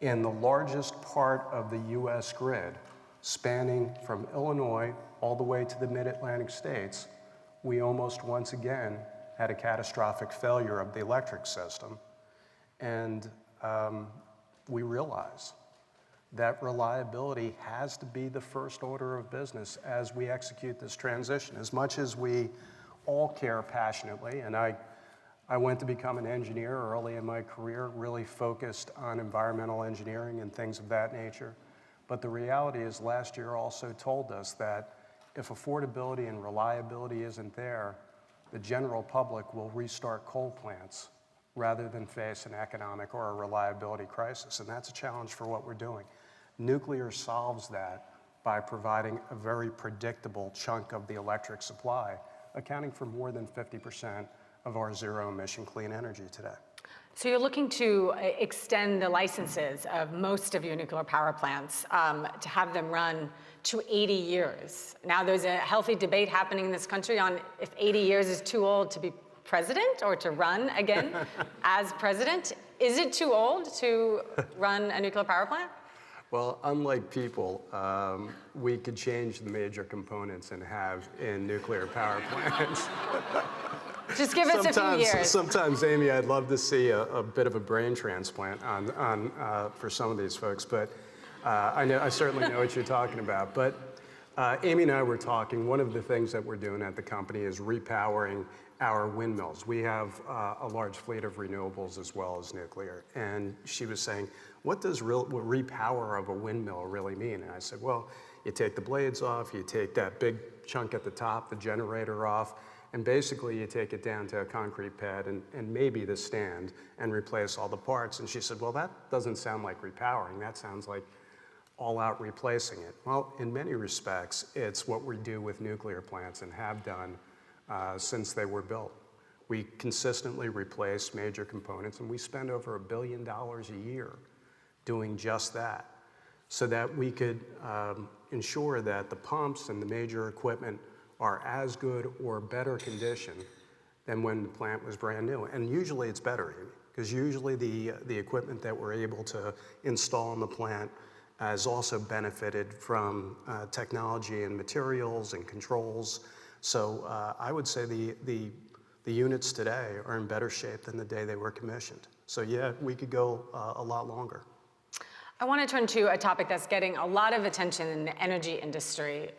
in the largest part of the US grid, spanning from Illinois all the way to the mid-Atlantic states, we almost once again had a catastrophic failure of the electric system. And we realize that reliability has to be the first order of business as we execute this transition. As much as we all care passionately, and I went to become an engineer early in my career, really focused on environmental engineering and things of that nature. But the reality is last year also told us that if affordability and reliability isn't there, the general public will restart coal plants rather than face an economic or a reliability crisis. And that's a challenge for what we're doing. Nuclear solves that by providing a very predictable chunk of the electric supply, accounting for more than 50% of our zero-emission clean energy today. So you're looking to extend the licenses of most of your nuclear power plants to have them run to 80 years. Now there's a healthy debate happening in this country on if 80 years is too old to be president or to run again as president. Is it too old to run a nuclear power plant? Well, unlike people, we could change the major components and have in nuclear power plants. Just give us a few years. Sometimes, Amy, I'd love to see a bit of a brain transplant for some of these folks, but I certainly know what you're talking about. But Amy and I were talking, one of the things that we're doing at the company is repowering our windmills. We have a large fleet of renewables as well as nuclear. And she was saying, what does repower of a windmill really mean? And I said, well, you take the blades off, you take that big chunk at the top, the generator off, and basically you take it down to a concrete pad and maybe the stand and replace all the parts. And she said, well, that doesn't sound like repowering. That sounds like all out replacing it. Well, in many respects, it's what we do with nuclear plants and have done since they were built. We consistently replace major components, and we spend over $1 billion a year doing just that, so that we could ensure that the pumps and the major equipment are as good or better condition than when the plant was brand new. And usually it's better, because usually the equipment that we're able to install in the plant has also benefited from technology and materials and controls. So I would say the units today are in better shape than the day they were commissioned. So yeah, we could go a lot longer. I want to turn to a topic that's getting a lot of attention in the energy industry,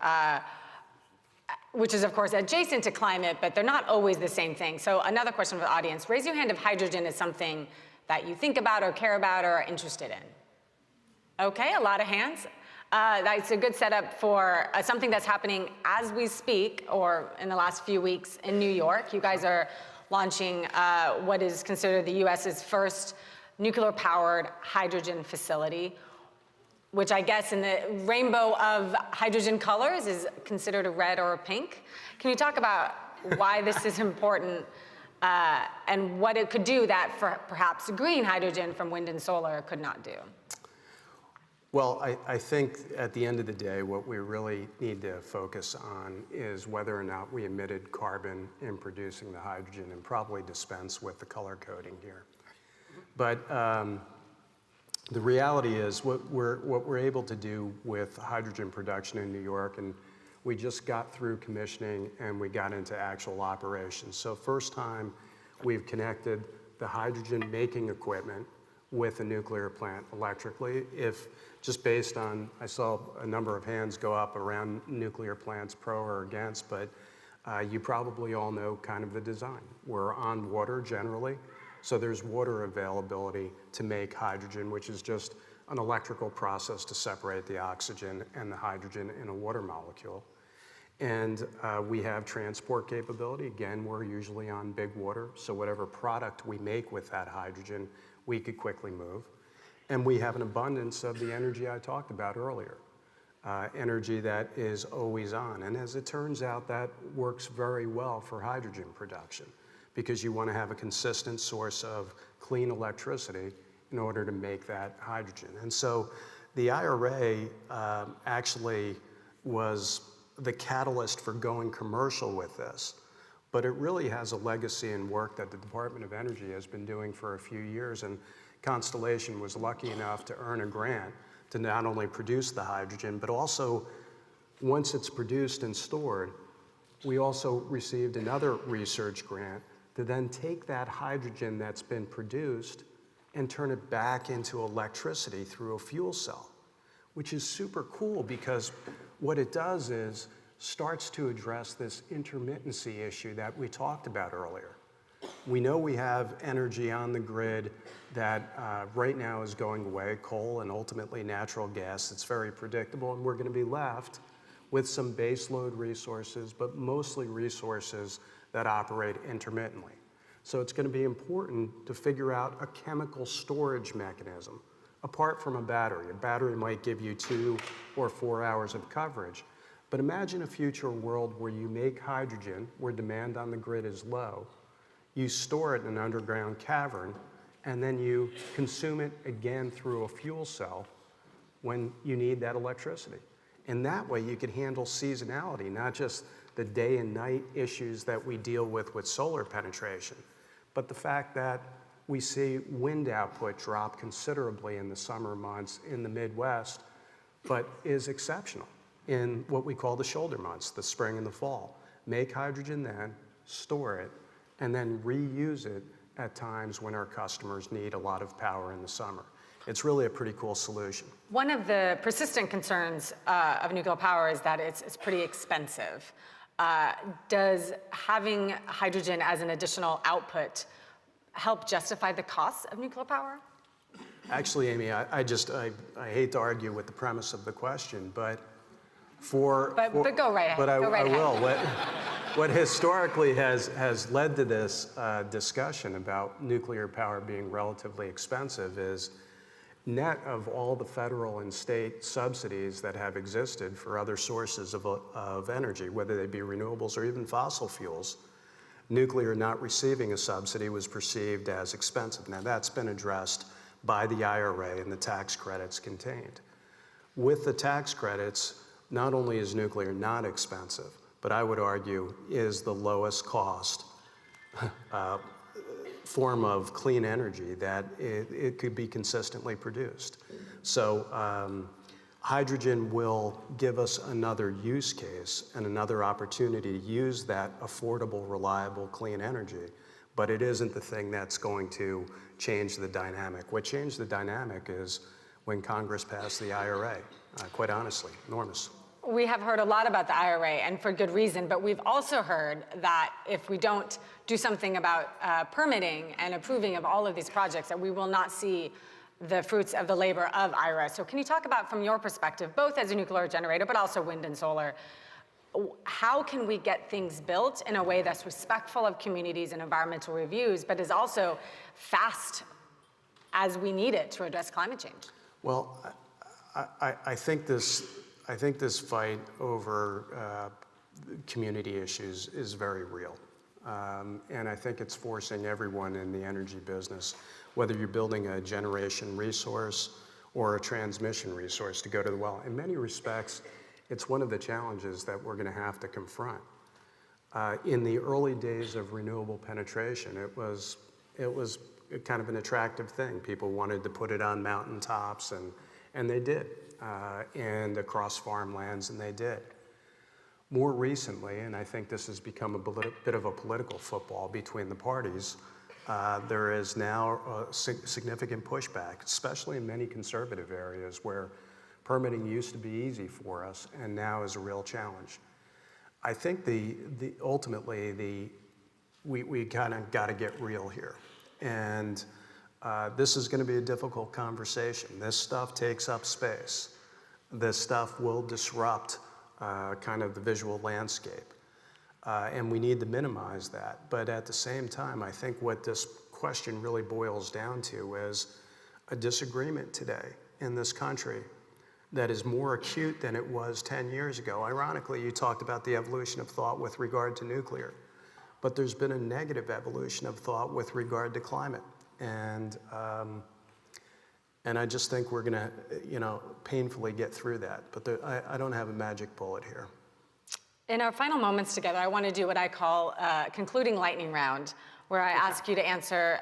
which is of course adjacent to climate, but they're not always the same thing. So another question for the audience, raise your hand if hydrogen is something that you think about or care about or are interested in. Okay, a lot of hands. That's a good setup for something that's happening as we speak or in the last few weeks in New York. You guys are launching what is considered the US's first nuclear-powered hydrogen facility, which I guess in the rainbow of hydrogen colors is considered a red or a pink. Can you talk about why this is important and what it could do that for perhaps green hydrogen from wind and solar could not do? Well, I think at the end of the day, what we really need to focus on is whether or not we emitted carbon in producing the hydrogen, and probably dispense with the color coding here. But the reality is what we're able to do with hydrogen production in New York, and we just got through commissioning and we got into actual operations. So first time we've connected the hydrogen making equipment with a nuclear plant electrically. If just based on, I saw a number of hands go up around nuclear plants pro or against, but you probably all know kind of the design. We're on water generally, so there's water availability to make hydrogen, which is just an electrical process to separate the oxygen and the hydrogen in a water molecule. And we have transport capability. Again, we're usually on big water, so whatever product we make with that hydrogen, we could quickly move. And we have an abundance of the energy I talked about earlier, energy that is always on. And as it turns out, that works very well for hydrogen production, because you want to have a consistent source of clean electricity in order to make that hydrogen. And so the IRA actually was the catalyst for going commercial with this, but it really has a legacy and work that the Department of Energy has been doing for a few years. And Constellation was lucky enough to earn a grant to not only produce the hydrogen, but also once it's produced and stored, we also received another research grant to then take that hydrogen that's been produced and turn it back into electricity through a fuel cell, which is super cool, because what it does is starts to address this intermittency issue that we talked about earlier. We know we have energy on the grid that right now is going away, coal and ultimately natural gas. It's very predictable, and we're going to be left with some baseload resources, but mostly resources that operate intermittently. So it's going to be important to figure out a chemical storage mechanism apart from a battery. A battery might give you 2 or 4 hours of coverage, but imagine a future world where you make hydrogen, where demand on the grid is low, you store it in an underground cavern, and then you consume it again through a fuel cell when you need that electricity. And that way you could handle seasonality, not just the day and night issues that we deal with solar penetration, but the fact that we see wind output drop considerably in the summer months in the Midwest, but is exceptional in what we call the shoulder months, the spring and the fall. Make hydrogen then, store it, and then reuse it at times when our customers need a lot of power in the summer. It's really a pretty cool solution. One of the persistent concerns of nuclear power is that it's pretty expensive. Does having hydrogen as an additional output help justify the costs of nuclear power? Actually, Amy, I hate to argue with the premise of the question, but but go right ahead. But go right I will. ahead. What historically has led to this discussion about nuclear power being relatively expensive is net of all the federal and state subsidies that have existed for other sources of energy, whether they be renewables or even fossil fuels, nuclear not receiving a subsidy was perceived as expensive. Now that's been addressed by the IRA and the tax credits contained. With the tax credits, not only is nuclear not expensive, but I would argue is the lowest cost form of clean energy that it could be consistently produced. So hydrogen will give us another use case and another opportunity to use that affordable, reliable, clean energy, but it isn't the thing that's going to change the dynamic. What changed the dynamic is when Congress passed the IRA, quite honestly, enormous. We have heard a lot about the IRA, and for good reason, but we've also heard that if we don't do something about permitting and approving of all of these projects, that we will not see the fruits of the labor of IRA. So can you talk about, from your perspective, both as a nuclear generator, but also wind and solar, how can we get things built in a way that's respectful of communities and environmental reviews, but is also fast as we need it to address climate change? Well, I think this fight over community issues is very real. And I think it's forcing everyone in the energy business, whether you're building a generation resource or a transmission resource, to go to the well. In many respects, it's one of the challenges that we're going to have to confront. In the early days of renewable penetration, it was kind of an attractive thing. People wanted to put it on mountaintops, and they did, and across farmlands, and they did. More recently, and I think this has become a bit of a political football between the parties, there is now a significant pushback, especially in many conservative areas where permitting used to be easy for us and now is a real challenge. I think ultimately we kind of got to get real here. And this is going to be a difficult conversation. This stuff takes up space. This stuff will disrupt kind of the visual landscape. And we need to minimize that. But at the same time, I think what this question really boils down to is a disagreement today in this country that is more acute than it was 10 years ago. Ironically, you talked about the evolution of thought with regard to nuclear, but there's been a negative evolution of thought with regard to climate. And I just think we're gonna, painfully get through that. But I don't have a magic bullet here. In our final moments together, I want to do what I call concluding lightning round, where I ask you to answer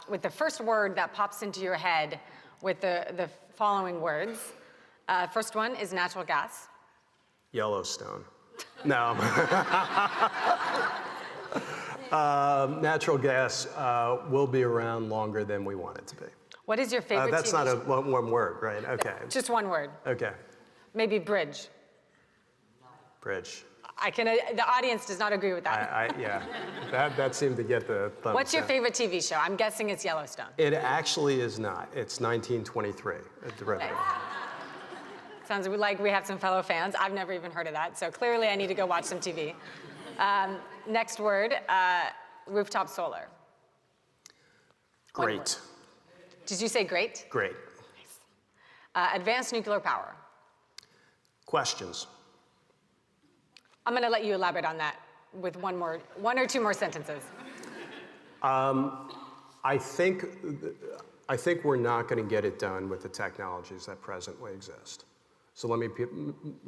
with the first word that pops into your head with the following words. First one is natural gas. Yellowstone. No. Natural gas will be around longer than we want it to be. What is your favorite That's TV not one word, right? Okay. Just one word. Okay. Maybe bridge. Bridge. The audience does not agree with that. Yeah, that seemed to get the thumbs What's your down. favorite TV show? I'm guessing it's Yellowstone. It actually is not. It's 1923. A derivative. Sounds like we have some fellow fans. I've never even heard of that, so clearly I need to go watch some TV. Next word, rooftop solar. Great. Did you say great? Great. Nice. Advanced nuclear power. Questions? I'm going to let you elaborate on that with one or two more sentences. I think we're not going to get it done with the technologies that presently exist. So let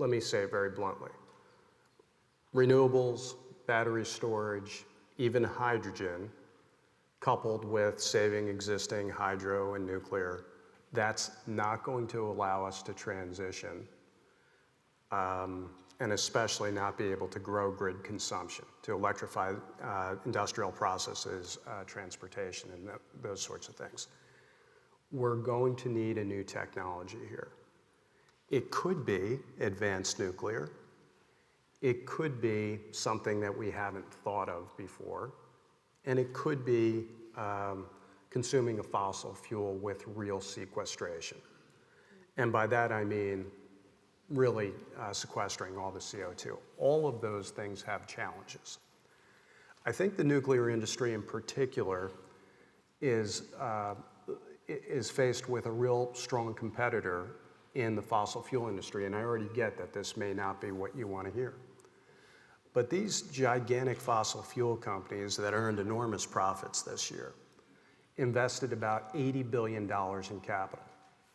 me say it very bluntly. Renewables, battery storage, even hydrogen, coupled with saving existing hydro and nuclear, that's not going to allow us to transition, and especially not be able to grow grid consumption, to electrify industrial processes, transportation, and those sorts of things. we're going to need a new technology here. It could be advanced nuclear. It could be something that we haven't thought of before. And it could be consuming a fossil fuel with real sequestration. And by that I mean really sequestering all the CO2. All of those things have challenges. I think the nuclear industry in particular is faced with a real strong competitor in the fossil fuel industry, and I already get that this may not be what you want to hear. But these gigantic fossil fuel companies that earned enormous profits this year invested about $80 billion in capital.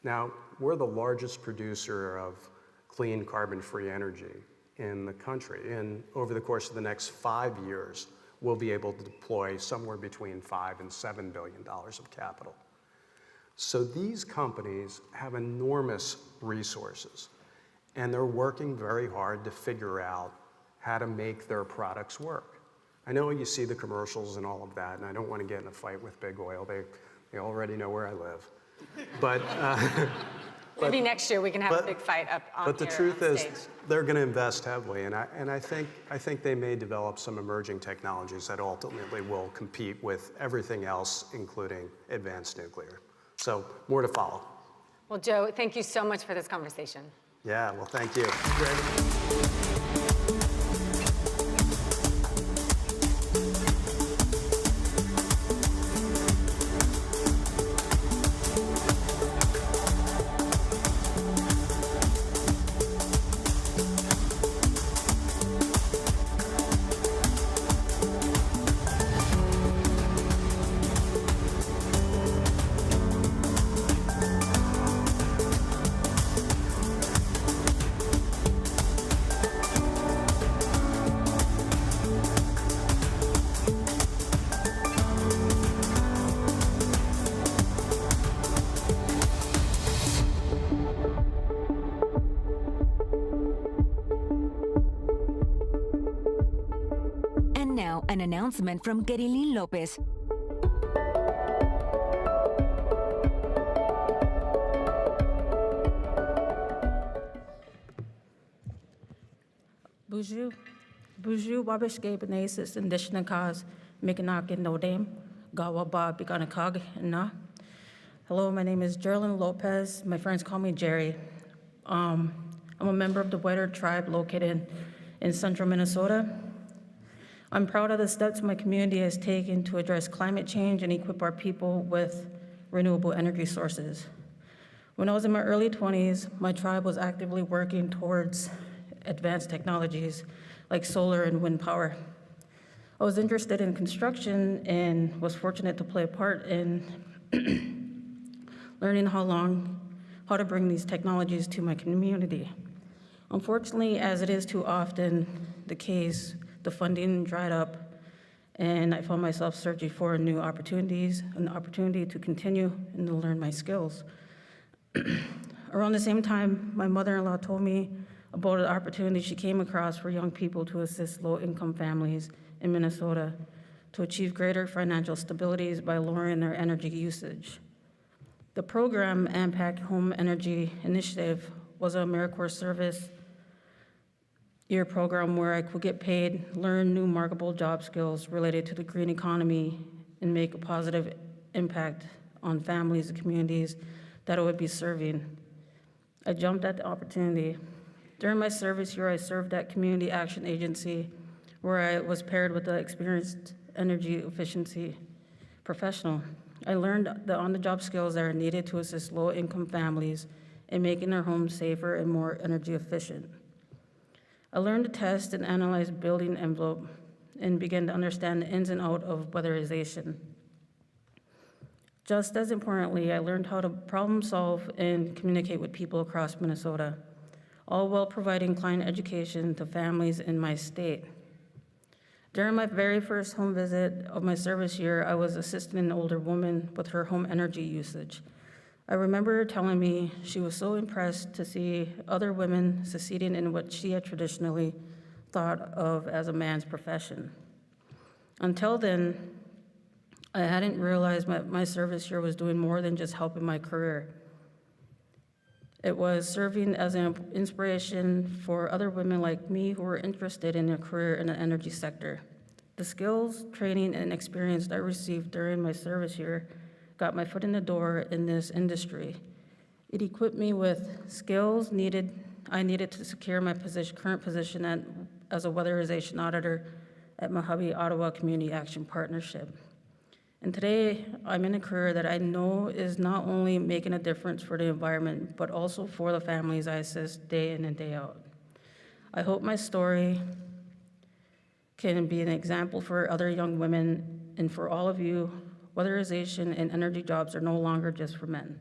Now, we're the largest producer of clean carbon-free energy in the country, and over the course of the next 5 years, we'll be able to deploy somewhere between $5 and $7 billion of capital. So these companies have enormous resources, and they're working very hard to figure out how to make their products work. I know you see the commercials and all of that, and I don't want to get in a fight with big oil. They already know where I live. But maybe next year we can have a big fight up on But the truth is, they're going to invest heavily, and I think they may develop some emerging technologies that ultimately will compete with everything else, including advanced nuclear. So more to follow. Well, Joe, thank you so much for this conversation. Yeah, well, thank you. Now, an announcement from Gerilyn Lopez. Buju Wabishke Benasis and Dishnakas Mikanak no Dame Gawaba Biganakag Na. Hello, my name is Gerilyn Lopez. My friends call me Jerry. I'm a member of the Whiter tribe located in central Minnesota. I'm proud of the steps my community has taken to address climate change and equip our people with renewable energy sources. When I was in my early 20s, my tribe was actively working towards advanced technologies like solar and wind power. I was interested in construction and was fortunate to play a part in learning how to bring these technologies to my community. Unfortunately, as it is too often the case, the funding dried up, and I found myself searching for new opportunities, an opportunity to continue and to learn my skills. Around the same time, my mother-in-law told me about an opportunity she came across for young people to assist low-income families in Minnesota to achieve greater financial stabilities by lowering their energy usage. The program, AMPAC Home Energy Initiative, was an AmeriCorps service year program where I could get paid, learn new marketable job skills related to the green economy, and make a positive impact on families and communities that I would be serving. I jumped at the opportunity. During my service year, I served at Community Action Agency, where I was paired with an experienced energy efficiency professional. I learned the on-the-job skills that are needed to assist low-income families in making their homes safer and more energy efficient. I learned to test and analyze building envelope and began to understand the ins and outs of weatherization. Just as importantly, I learned how to problem solve and communicate with people across Minnesota, all while providing client education to families in my state. During my very first home visit of my service year, I was assisting an older woman with her home energy usage. I remember her telling me she was so impressed to see other women succeeding in what she had traditionally thought of as a man's profession. Until then, I hadn't realized my service here was doing more than just helping my career. It was serving as an inspiration for other women like me who were interested in a career in the energy sector. The skills, training, and experience I received during my service here got my foot in the door in this industry. It equipped me with skills I needed to secure my current position as a weatherization auditor at Mojave Ottawa Community Action Partnership. And today, I'm in a career that I know is not only making a difference for the environment, but also for the families I assist day in and day out. I hope my story can be an example for other young women and for all of you. Weatherization and energy jobs are no longer just for men.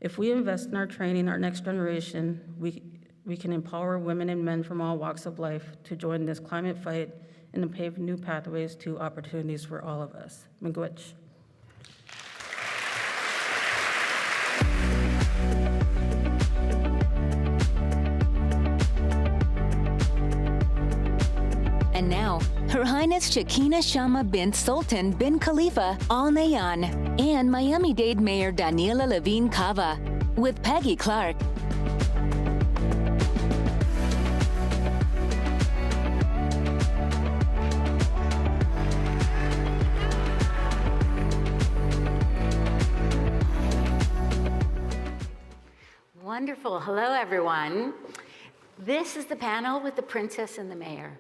If we invest in our training, our next generation, we can empower women and men from all walks of life to join this climate fight and to pave new pathways to opportunities for all of us. Miigwech. And now, Her Highness Shakina Shama bint Sultan bin Khalifa Al Nahyan and Miami-Dade Mayor Daniela Levine Cava with Peggy Clark. Wonderful. Hello, everyone. This is the panel with the princess and the mayor.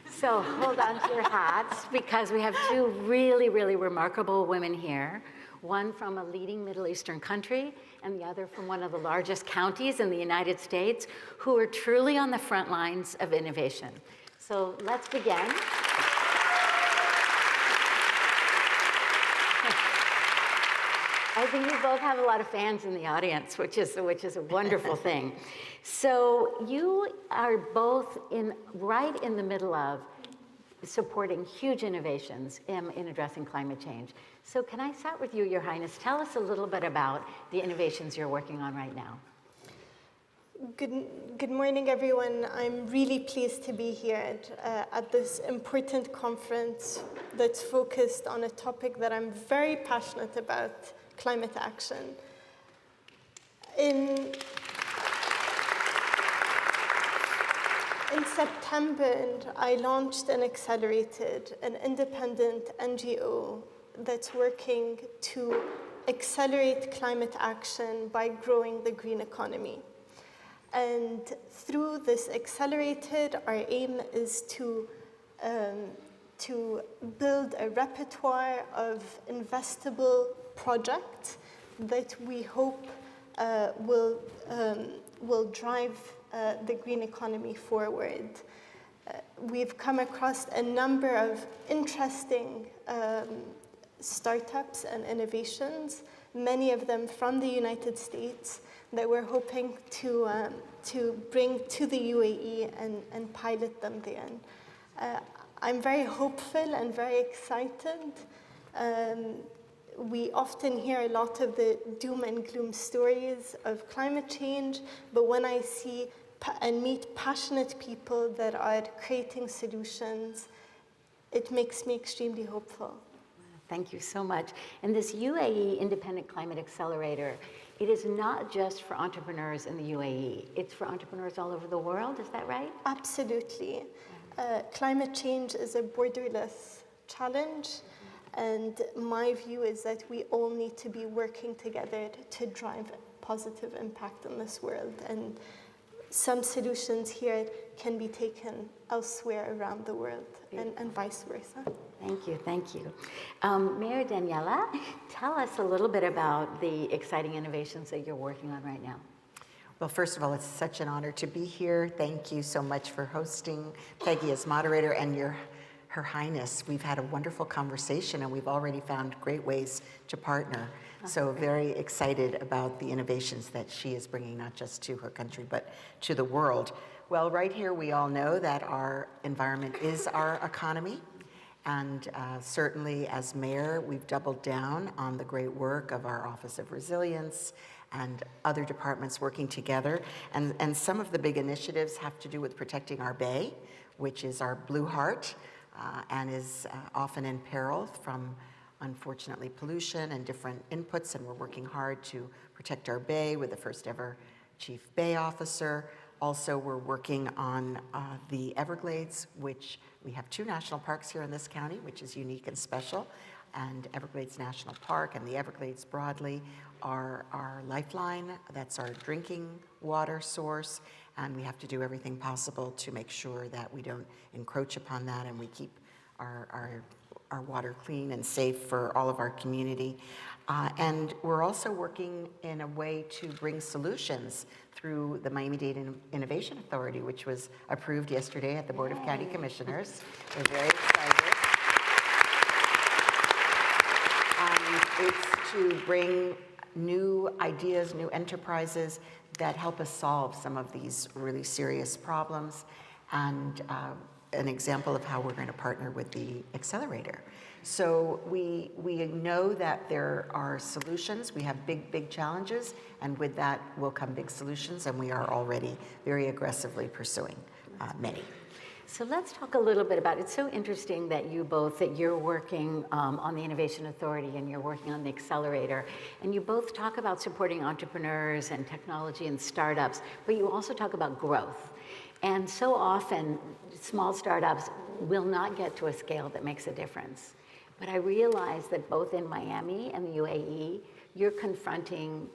So hold on to your hats because we have two really, really remarkable women here, one from a leading Middle Eastern country and the other from one of the largest counties in the United States, who are truly on the front lines of innovation. So let's begin. I think you both have a lot of fans in the audience, which is a wonderful thing. So you are both right in the middle of supporting huge innovations in addressing climate change. So can I start with you, Your Highness? Tell us a little bit about the innovations you're working on right now. Good morning, everyone. I'm really pleased to be here at this important conference that's focused on a topic that I'm very passionate about, climate action. In September, I launched and accelerated an independent NGO that's working to accelerate climate action by growing the green economy. And through this accelerated, our aim is to build a repertoire of investable projects that we hope will drive the green economy forward. We've come across a number of interesting startups and innovations, many of them from the United States, that we're hoping to bring to the UAE and pilot them there. I'm very hopeful and very excited. We often hear a lot of the doom and gloom stories of climate change, but when I see and meet passionate people that are creating solutions, it makes me extremely hopeful. Thank you so much. And this UAE Independent Climate Accelerator, it is not just for entrepreneurs in the UAE, it's for entrepreneurs all over the world, is that right? Absolutely. Climate change is a borderless challenge, and my view is that we all need to be working together to drive positive impact in this world. And some solutions here can be taken elsewhere around the world, and vice versa. Thank you, thank you. Mayor Daniela, tell us a little bit about the exciting innovations that you're working on right now. Well, first of all, it's such an honor to be here. Thank you so much for hosting Peggy as moderator and Her Highness. We've had a wonderful conversation and we've already found great ways to partner. So very excited about the innovations that she is bringing, not just to her country, but to the world. Well, right here, we all know that our environment is our economy. And certainly as mayor, we've doubled down on the great work of our Office of Resilience and other departments working together. And some of the big initiatives have to do with protecting our bay, which is our blue heart, and is often in peril from unfortunately, pollution and different inputs, and we're working hard to protect our bay with the first ever Chief Bay Officer. Also, we're working on the Everglades, which we have 2 national parks here in this county, which is unique and special. And Everglades National Park and the Everglades broadly are our lifeline. That's our drinking water source. And we have to do everything possible to make sure that we don't encroach upon that and we keep our water clean and safe for all of our community. And we're also working in a way to bring solutions through the Miami-Dade Innovation Authority, which was approved yesterday at the Board of County Commissioners. We're very excited. It's to bring new ideas, new enterprises that help us solve some of these really serious problems. And an example of how we're going to partner with the accelerator. So we know that there are solutions. We have big challenges, and with that will come big solutions, and we are already very aggressively pursuing many. So let's talk a little bit about, it's so interesting that you're working on the Innovation Authority and you're working on the accelerator, and you both talk about supporting entrepreneurs and technology and startups, but you also talk about growth. And so often, small startups will not get to a scale that makes a difference. But I realize that both in Miami and the UAE, you're confronting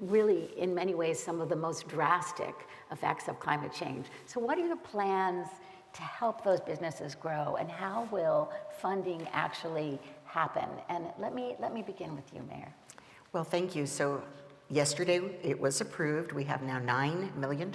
really, in many ways, some of the most drastic effects of climate change. So what are your plans to help those businesses grow, and how will funding actually happen? And let me begin with you, Mayor. Well, thank you. So yesterday it was approved. We have now $9 million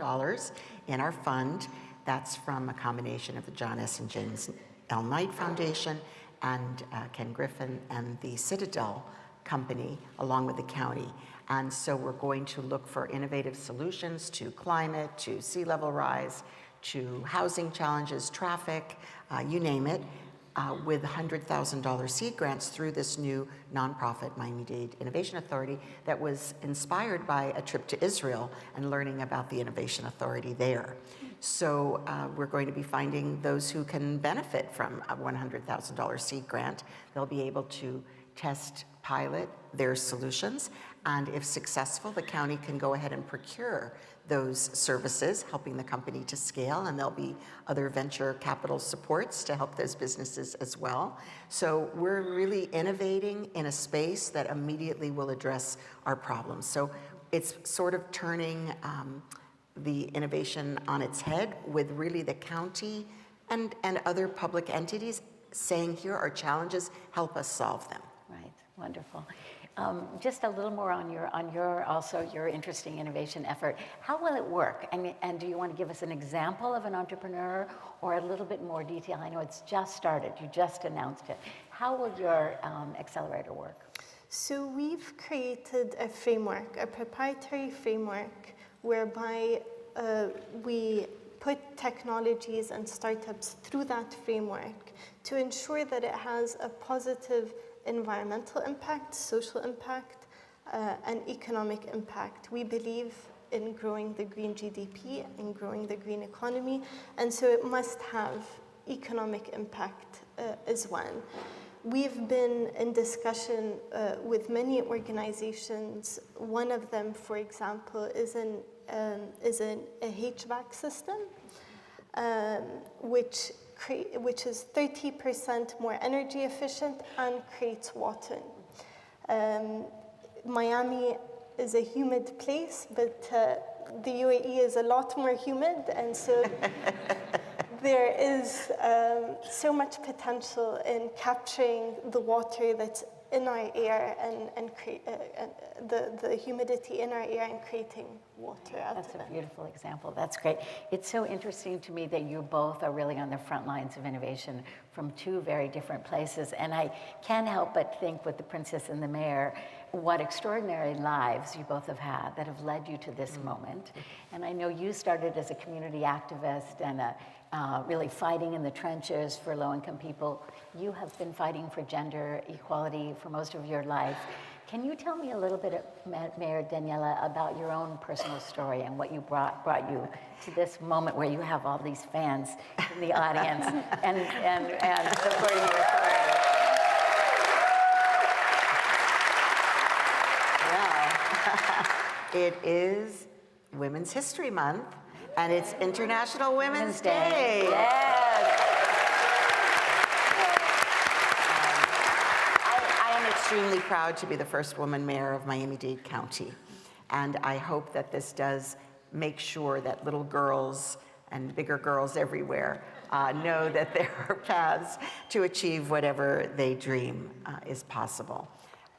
in our fund. That's from a combination of the John S. and James L. Knight Foundation and Ken Griffin and the Citadel Company, along with the county. And so we're going to look for innovative solutions to climate, to sea level rise, to housing challenges, traffic, you name it, with $100,000 seed grants through this new nonprofit Miami-Dade Innovation Authority that was inspired by a trip to Israel and learning about the Innovation Authority there. So we're going to be finding those who can benefit from a $100,000 seed grant. They'll be able to test, pilot their solutions, and if successful, the county can go ahead and procure those services, helping the company to scale, and there'll be other venture capital supports to help those businesses as well. So we're really innovating in a space that immediately will address our problems. So it's sort of turning the innovation on its head, with really the county and other public entities saying, here are challenges, help us solve them. Right, wonderful. Just a little more on your interesting innovation effort. How will it work? And do you want to give us an example of an entrepreneur, or a little bit more detail? I know it's just started, you just announced it. How will your accelerator work? So we've created a framework, a proprietary framework, whereby we put technologies and startups through that framework to ensure that it has a positive environmental impact, social impact, and economic impact. We believe in growing the green GDP and growing the green economy, and so it must have economic impact as well. We've been in discussion with many organizations. One of them, for example, is a HVAC system, which is 30% more energy efficient and creates water. Miami is a humid place, but the UAE is a lot more humid, and so there is so much potential in capturing the water that's in our air and the humidity in our air and creating water out of it. That's a beautiful example. That's great. It's so interesting to me that you both are really on the front lines of innovation from two very different places. And I can't help but think, with the Princess and the Mayor, what extraordinary lives you both have had that have led you to this moment. And I know you started as a community activist and really fighting in the trenches for low-income people. You have been fighting for gender equality for most of your life. Can you tell me a little bit, Mayor Daniela, about your own personal story and what you brought you to this moment where you have all these fans in the audience and supporting your authority? It is Women's History Month, and it's International Women's Day. Yes. I am extremely proud to be the first woman mayor of Miami-Dade County, and I hope that this does make sure that little girls and bigger girls everywhere know that there are paths to achieve whatever they dream is possible.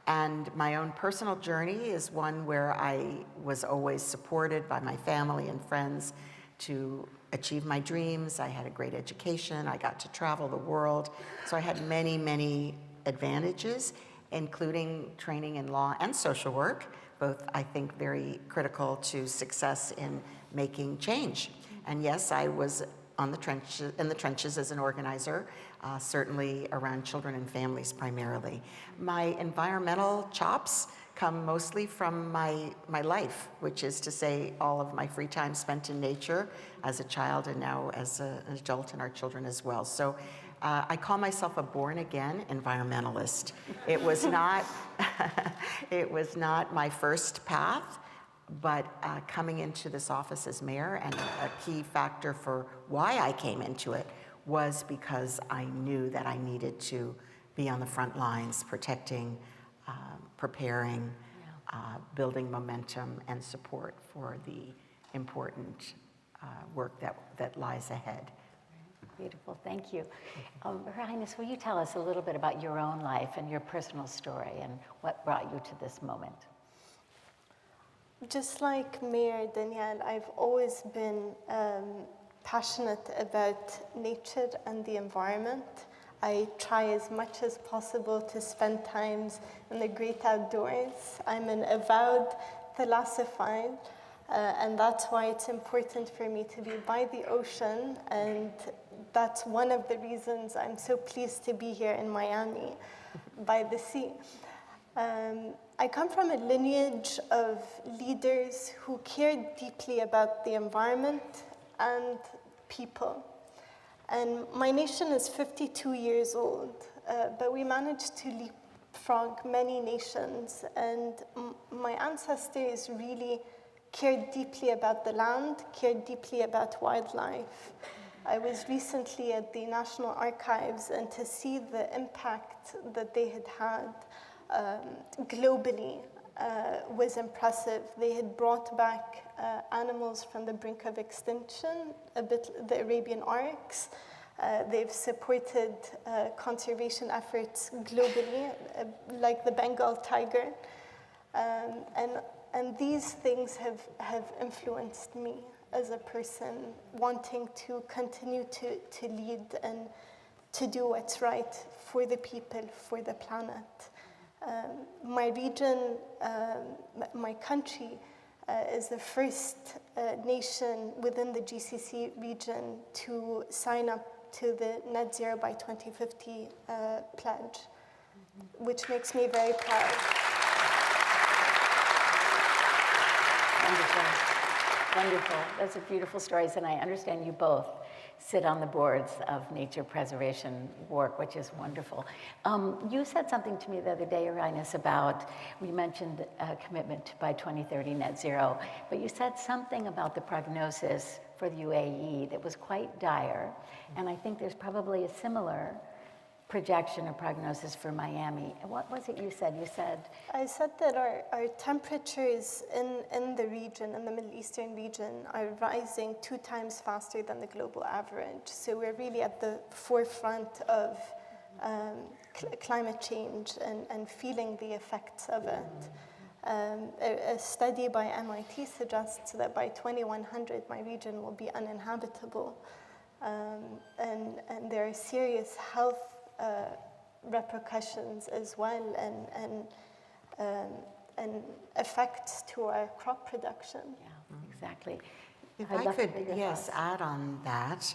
And my own personal journey is one where I was always supported by my family and friends to achieve my dreams. I had a great education. I got to travel the world. So I had many, many advantages, including training in law and social work, both I think very critical to success in making change. And yes, I was in the trenches as an organizer, certainly around children and families primarily. My environmental chops come mostly from my life, which is to say all of my free time spent in nature as a child and now as an adult and our children as well. So I call myself a born-again environmentalist. It was not, it was not my first path, but coming into this office as mayor, and a key factor for why I came into it was because I knew that I needed to be on the front lines, protecting, preparing, building momentum and support for the important work that lies ahead. Beautiful, thank you. Her Highness, will you tell us a little bit about your own life and your personal story and what brought you to this moment? Just like Mayor Danielle, I've always been passionate about nature and the environment. I try as much as possible to spend times in the great outdoors. I'm an avowed thalassophile, and that's why it's important for me to be by the ocean, and that's one of the reasons I'm so pleased to be here in Miami, by the sea. I come from a lineage of leaders who cared deeply about the environment and people. And my nation is 52 years old, but we managed to leapfrog many nations. And my ancestors really cared deeply about the land, cared deeply about wildlife. I was recently at the National Archives, and to see the impact that they had had globally was impressive. They had brought back animals from the brink of extinction, the Arabian oryx. They've supported conservation efforts globally, like the Bengal tiger. And these things have influenced me as a person, wanting to continue to lead and to do what's right for the people, for the planet. My region, my country, is the first nation within the GCC region to sign up to the Net Zero by 2050 pledge, which makes me very proud. Wonderful, wonderful. Those are beautiful stories, and I understand you both sit on the boards of nature preservation work, which is wonderful. You said something to me the other day, Your Highness, about, we mentioned a commitment by 2030 net zero, but you said something about the prognosis for the UAE that was quite dire, and I think there's probably a similar projection or prognosis for Miami. What was it you said? You said? I said that our temperatures in the region, in the Middle Eastern region, are rising 2 times faster than the global average. So we're really at the forefront of climate change and feeling the effects of it. A study by MIT suggests that by 2100, my region will be uninhabitable. And there are serious health repercussions as well, and effects to our crop production. Yeah, exactly. If I could, yes, add on that,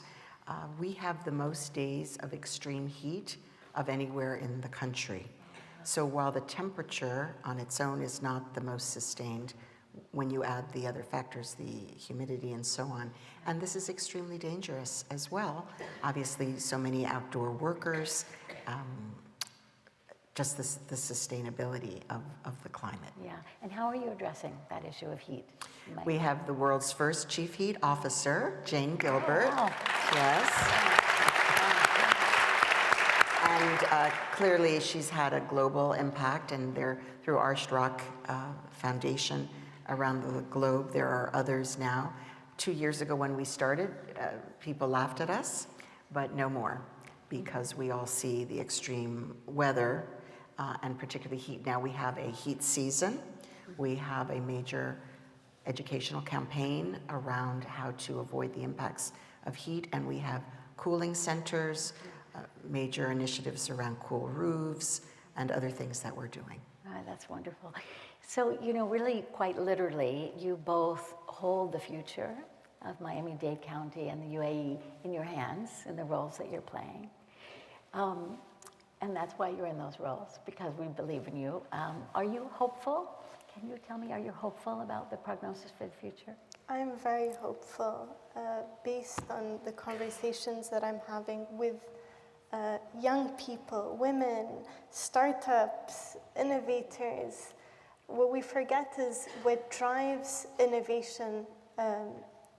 we have the most days of extreme heat of anywhere in the country. So while the temperature on its own is not the most sustained, when you add the other factors, the humidity and so on, and this is extremely dangerous as well. Obviously, so many outdoor workers, just the sustainability of the climate. Yeah, and how are you addressing that issue of heat? We have the world's first chief heat officer, Jane Gilbert. Wow. Yes. And clearly she's had a global impact, and through our Strzok Foundation around the globe, there are others now. 2 years ago when we started, people laughed at us, but no more, because we all see the extreme weather and particularly heat. Now we have a heat season. We have a major educational campaign around how to avoid the impacts of heat, and we have cooling centers, major initiatives around cool roofs, and other things that we're doing. That's wonderful. So, you know, really quite literally, you both hold the future of Miami-Dade County and the UAE in your hands in the roles that you're playing. And that's why you're in those roles, because we believe in you. Are you hopeful? Can you tell me, are you hopeful about the prognosis for the future? I'm very hopeful based on the conversations that I'm having with young people, women, startups, innovators. What we forget is what drives innovation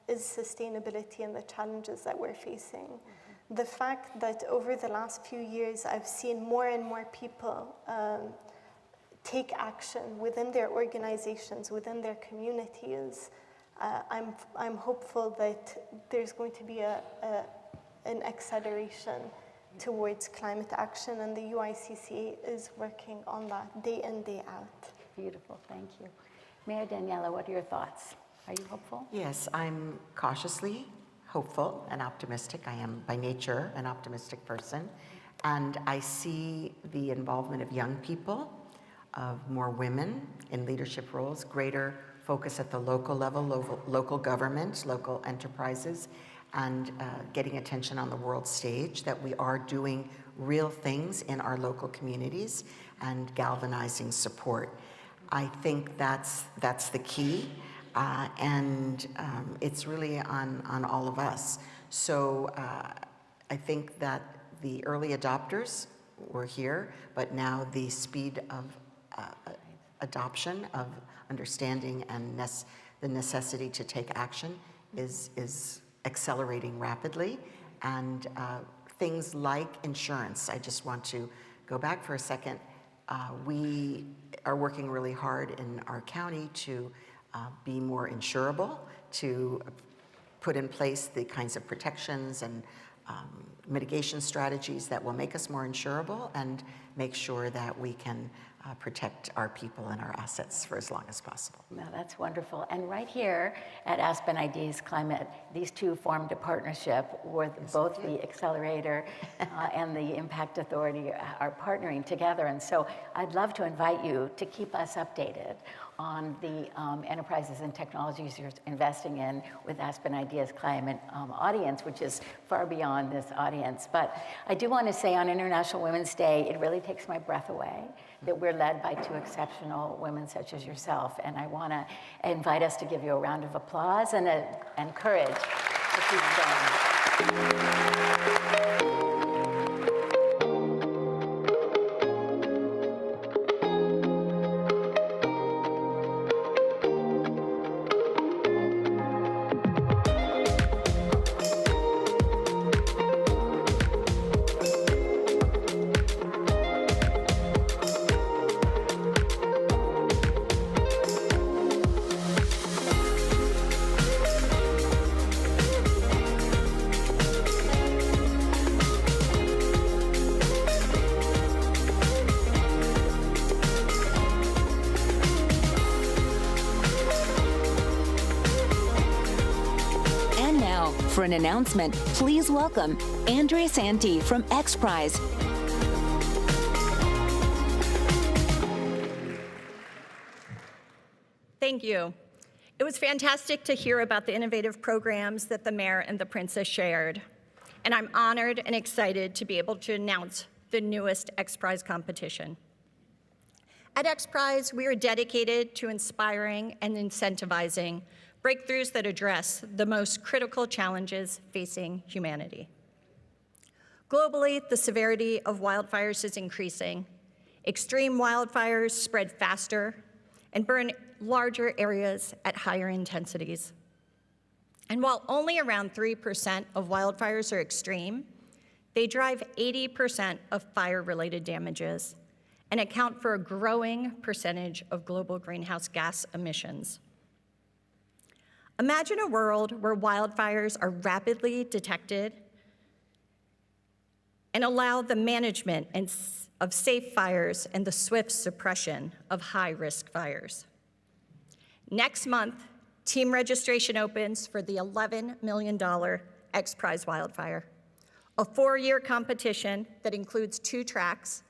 is sustainability and the challenges that we're facing. The fact that over the last few years, I've seen more and more people take action within their organizations, within their communities. I'm hopeful that there's going to be an acceleration towards climate action, and the UICC is working on that day in, day out. Beautiful, thank you. Mayor Daniela, what are your thoughts? Are you hopeful? Yes, I'm cautiously hopeful and optimistic. I am by nature an optimistic person, and I see the involvement of young people, of more women in leadership roles, greater focus at the local level, local government, local enterprises, and getting attention on the world stage, that we are doing real things in our local communities and galvanizing support. I think that's the key, and it's really on all of us. So I think that the early adopters were here, but now the speed of adoption, of understanding, and the necessity to take action is accelerating rapidly. And things like insurance, I just want to go back for a second. We are working really hard in our county to be more insurable, to put in place the kinds of protections and mitigation strategies that will make us more insurable and make sure that we can protect our people and our assets for as long as possible. No, that's wonderful. And right here at Aspen Ideas Climate, these two formed a partnership with both the Accelerator and the Impact Authority are partnering together. And so I'd love to invite you to keep us updated on the enterprises and technologies you're investing in with Aspen Ideas Climate audience, which is far beyond this audience. But I do want to say on International Women's Day, it really takes my breath away that we're led by two exceptional women such as yourself. And I want to invite us to give you a round of applause and courage to keep going. For an announcement, please welcome Andrea Santi from Xprize. Thank you. It was fantastic to hear about the innovative programs that the mayor and the princess shared. And I'm honored and excited to be able to announce the newest Xprize competition. At Xprize, we are dedicated to inspiring and incentivizing breakthroughs that address the most critical challenges facing humanity. Globally, the severity of wildfires is increasing, Extreme wildfires spread faster and burn larger areas at higher intensities. And while only around 3% of wildfires are extreme, they drive 80% of fire-related damages and account for a growing percentage of global greenhouse gas emissions. Imagine a world where wildfires are rapidly detected and allow the management of safe fires and the swift suppression of high-risk fires. Next month, team registration opens for the $11 million Xprize Wildfire, a 4-year competition that includes 2 tracks: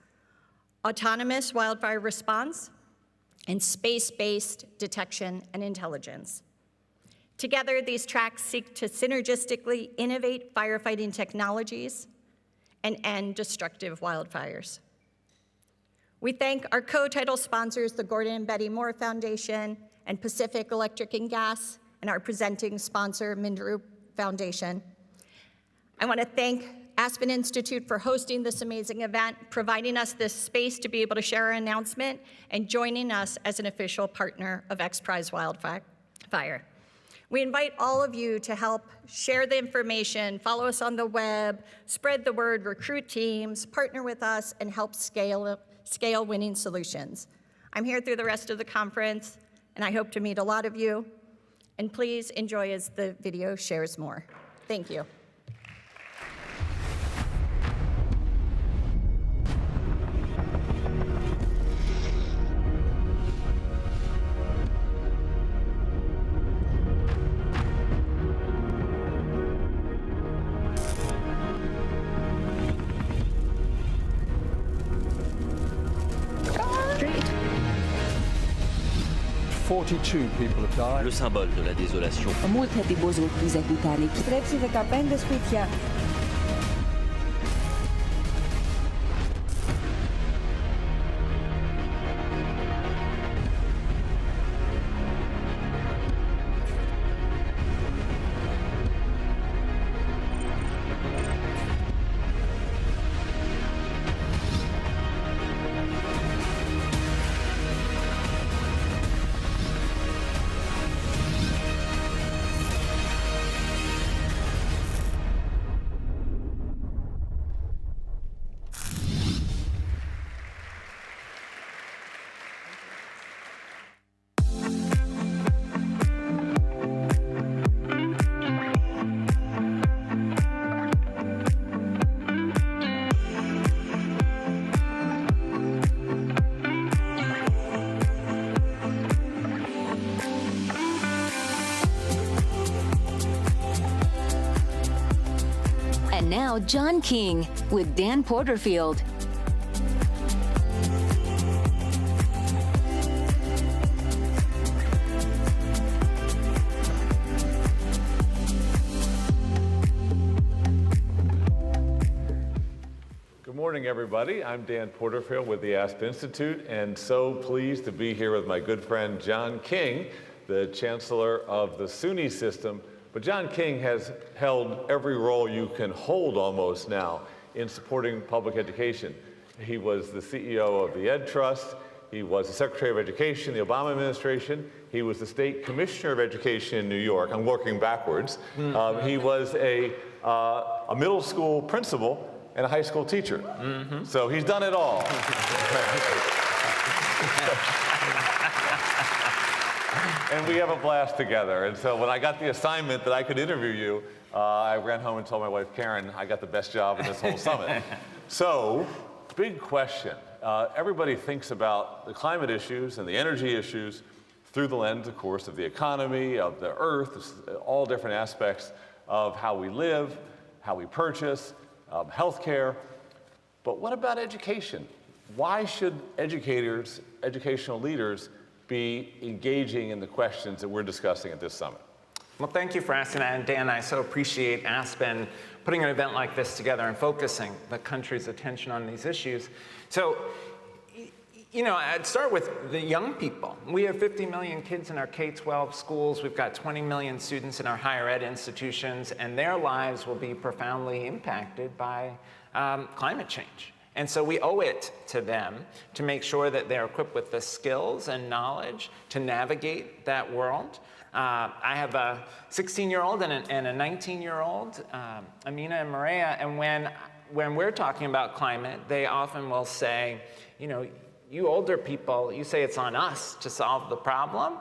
autonomous wildfire response and space-based detection and intelligence. Together, these tracks seek to synergistically innovate firefighting technologies and end destructive wildfires. We thank our co-title sponsors, the Gordon and Betty Moore Foundation and Pacific Electric and Gas, and our presenting sponsor, Mindaru Foundation. I want to thank Aspen Institute for hosting this amazing event, providing us this space to be able to share our announcement, and joining us as an official partner of Xprize Wildfire. We invite all of you to help share the information, follow us on the web, spread the word, recruit teams, partner with us, and help scale winning solutions. I'm here through the rest of the conference, and I hope to meet a lot of you. And please enjoy as the video shares more. Thank you. Le symbole de la désolation. A múlt heti bozót tüzek utáni. Repszívek a pendeszpítja. Now, John King with Dan Porterfield. Good morning, everybody. I'm Dan Porterfield with the Aspen Institute, and so pleased to be here with my good friend John King, the Chancellor of the SUNY system. But John King has held every role you can hold almost now in supporting public education. He was the CEO of the Ed Trust. He was the Secretary of Education in the Obama administration. He was the State Commissioner of Education in New York. I'm working backwards. He was a middle school principal and a high school teacher. So he's done it all. And we have a blast together. And so when I got the assignment that I could interview you, I ran home and told my wife, Karen, I got the best job in this whole summit. So, big question. Everybody thinks about the climate issues and the energy issues through the lens, of course, of the economy, of the earth, all different aspects of how we live, how we purchase, healthcare. But what about education? Why should educators, educational leaders, be engaging in the questions that we're discussing at this summit? Well, thank you for asking that, and Dan, I so appreciate Aspen putting an event like this together and focusing the country's attention on these issues. So, you know, I'd start with the young people. We have 50 million kids in our K-12 schools. We've got 20 million students in our higher ed institutions, and their lives will be profoundly impacted by climate change. And so we owe it to them to make sure that they're equipped with the skills and knowledge to navigate that world. I have a 16-year-old and a 19-year-old, Amina and Maria, and when we're talking about climate, they often will say, you know, you older people, you say it's on us to solve the problem.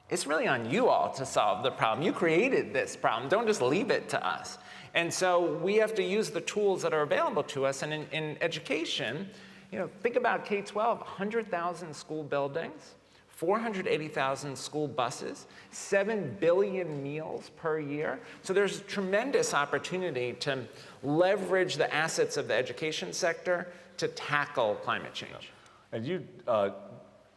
It's really on you all to solve the problem. You created this problem. Don't just leave it to us. And so we have to use the tools that are available to us. And in education, you know, think about K-12, 100,000 school buildings, 480,000 school buses, 7 billion meals per year. So there's tremendous opportunity to leverage the assets of the education sector to tackle climate change. And you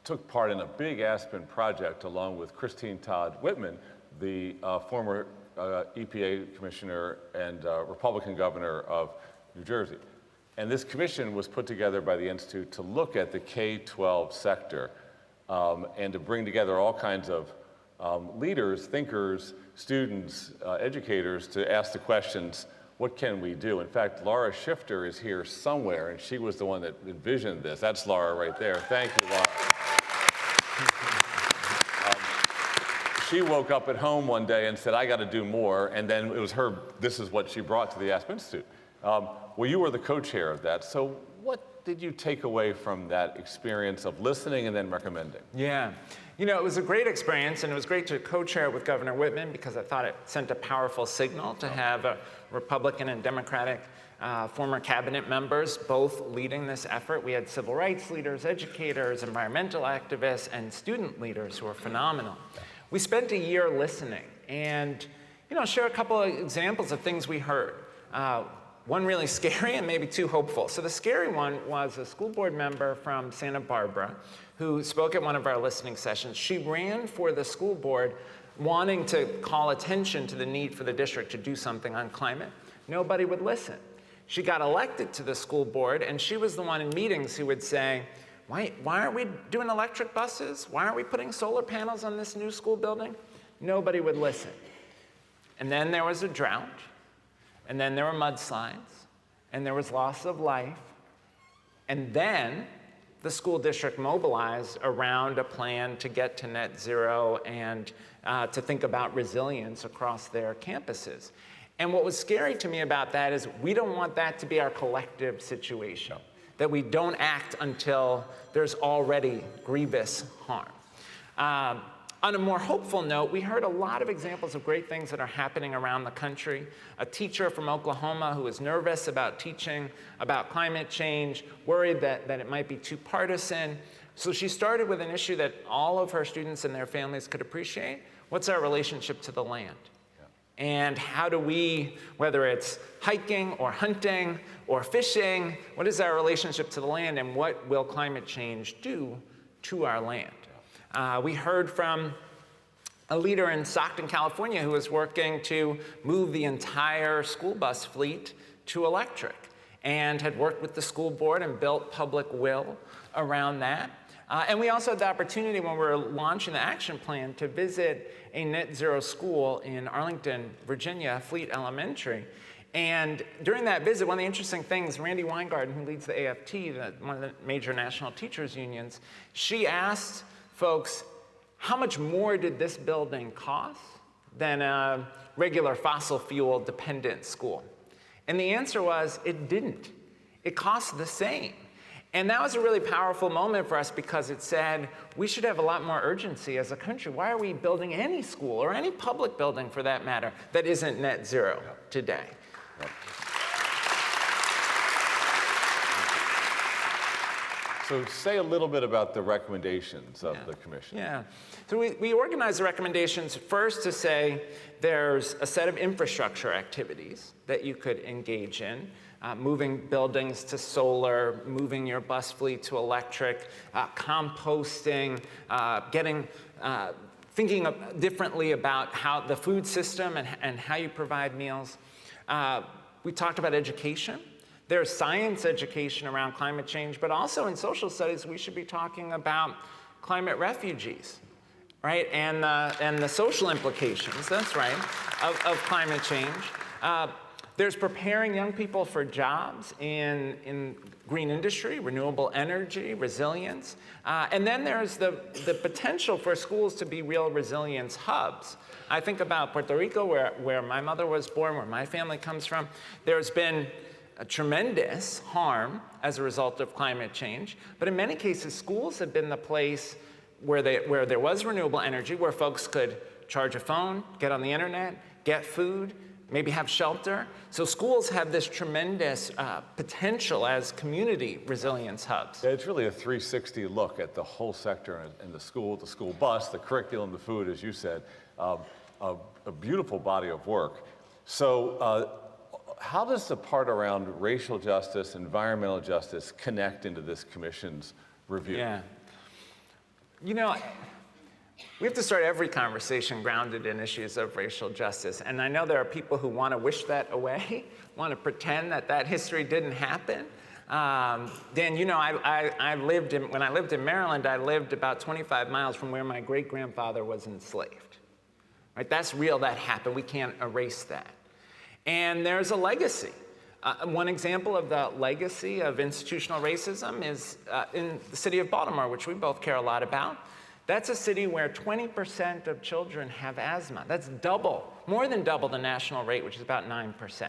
took part in a big Aspen project along with Christine Todd Whitman, the former EPA commissioner and Republican governor of New Jersey. And this commission was put together by the Institute to look at the K-12 sector and to bring together all kinds of leaders, thinkers, students, educators to ask the questions, what can we do? In fact, Laura Shifter is here somewhere, and she was the one that envisioned this. That's Laura right there. Thank you, Laura. She woke up at home one day and said, I got to do more, and then it was her, this is what she brought to the Aspen Institute. Well, you were the co-chair of that, so what did you take away from that experience of listening and then recommending? Yeah, you know, it was a great experience, and it was great to co-chair it with Governor Whitman because I thought it sent a powerful signal to have a Republican and Democratic former cabinet members both leading this effort. We had civil rights leaders, educators, environmental activists, and student leaders who were phenomenal. We spent a year listening and, you know, share a couple of examples of things we heard. One really scary and maybe two hopeful. So the scary one was a school board member from Santa Barbara who spoke at one of our listening sessions. She ran for the school board wanting to call attention to the need for the district to do something on climate. Nobody would listen. She got elected to the school board, and she was the one in meetings who would say, why aren't we doing electric buses? Why aren't we putting solar panels on this new school building? Nobody would listen. And then there was a drought, and then there were mudslides, and there was loss of life, and then the school district mobilized around a plan to get to net zero and to think about resilience across their campuses. And what was scary to me about that is we don't want that to be our collective situation, that we don't act until there's already grievous harm. On a more hopeful note, we heard a lot of examples of great things that are happening around the country. A teacher from Oklahoma who was nervous about teaching about climate change, worried that it might be too partisan. So she started with an issue that all of her students and their families could appreciate. What's our relationship to the land? And how do we, whether it's hiking or hunting or fishing, what is our relationship to the land and what will climate change do to our land? We heard from a leader in Stockton, California, who was working to move the entire school bus fleet to electric and had worked with the school board and built public will around that. And we also had the opportunity when we were launching the action plan to visit a net zero school in Arlington, Virginia, Fleet Elementary. And during that visit, one of the interesting things, Randy Weingarten, who leads the AFT, one of the major national teachers unions, she asked folks, how much more did this building cost than a regular fossil fuel dependent school? And the answer was, it didn't. It cost the same. And that was a really powerful moment for us because it said, we should have a lot more urgency as a country. Why are we building any school or any public building for that matter that isn't net zero today? So say a little bit about the recommendations of the commission. Yeah, so we organized the recommendations first to say there's a set of infrastructure activities that you could engage in. Moving buildings to solar, moving your bus fleet to electric, composting, thinking differently about how the food system and how you provide meals. We talked about education. There's science education around climate change, but also in social studies, we should be talking about climate refugees, right? And the social implications, that's right, of climate change. There's preparing young people for jobs in green industry, renewable energy, resilience. And then there's the potential for schools to be real resilience hubs. I think about Puerto Rico, where my mother was born, where my family comes from. There's been a tremendous harm as a result of climate change. But in many cases, schools have been the place where there was renewable energy, where folks could charge a phone, get on the internet, get food, maybe have shelter. So schools have this tremendous potential as community resilience hubs. Yeah, it's really a 360 look at the whole sector and the school bus, the curriculum, the food, as you said, a beautiful body of work. So how does the part around racial justice, environmental justice connect into this commission's review? Yeah. You know, we have to start every conversation grounded in issues of racial justice. And I know there are people who want to wish that away, want to pretend that history didn't happen. Dan, you know, when I lived in Maryland, I lived about 25 miles from where my great-grandfather was enslaved. Right? That's real, that happened. We can't erase that. And there's a legacy. One example of the legacy of institutional racism is in the city of Baltimore, which we both care a lot about. That's a city where 20% of children have asthma. That's double, more than double the national rate, which is about 9%.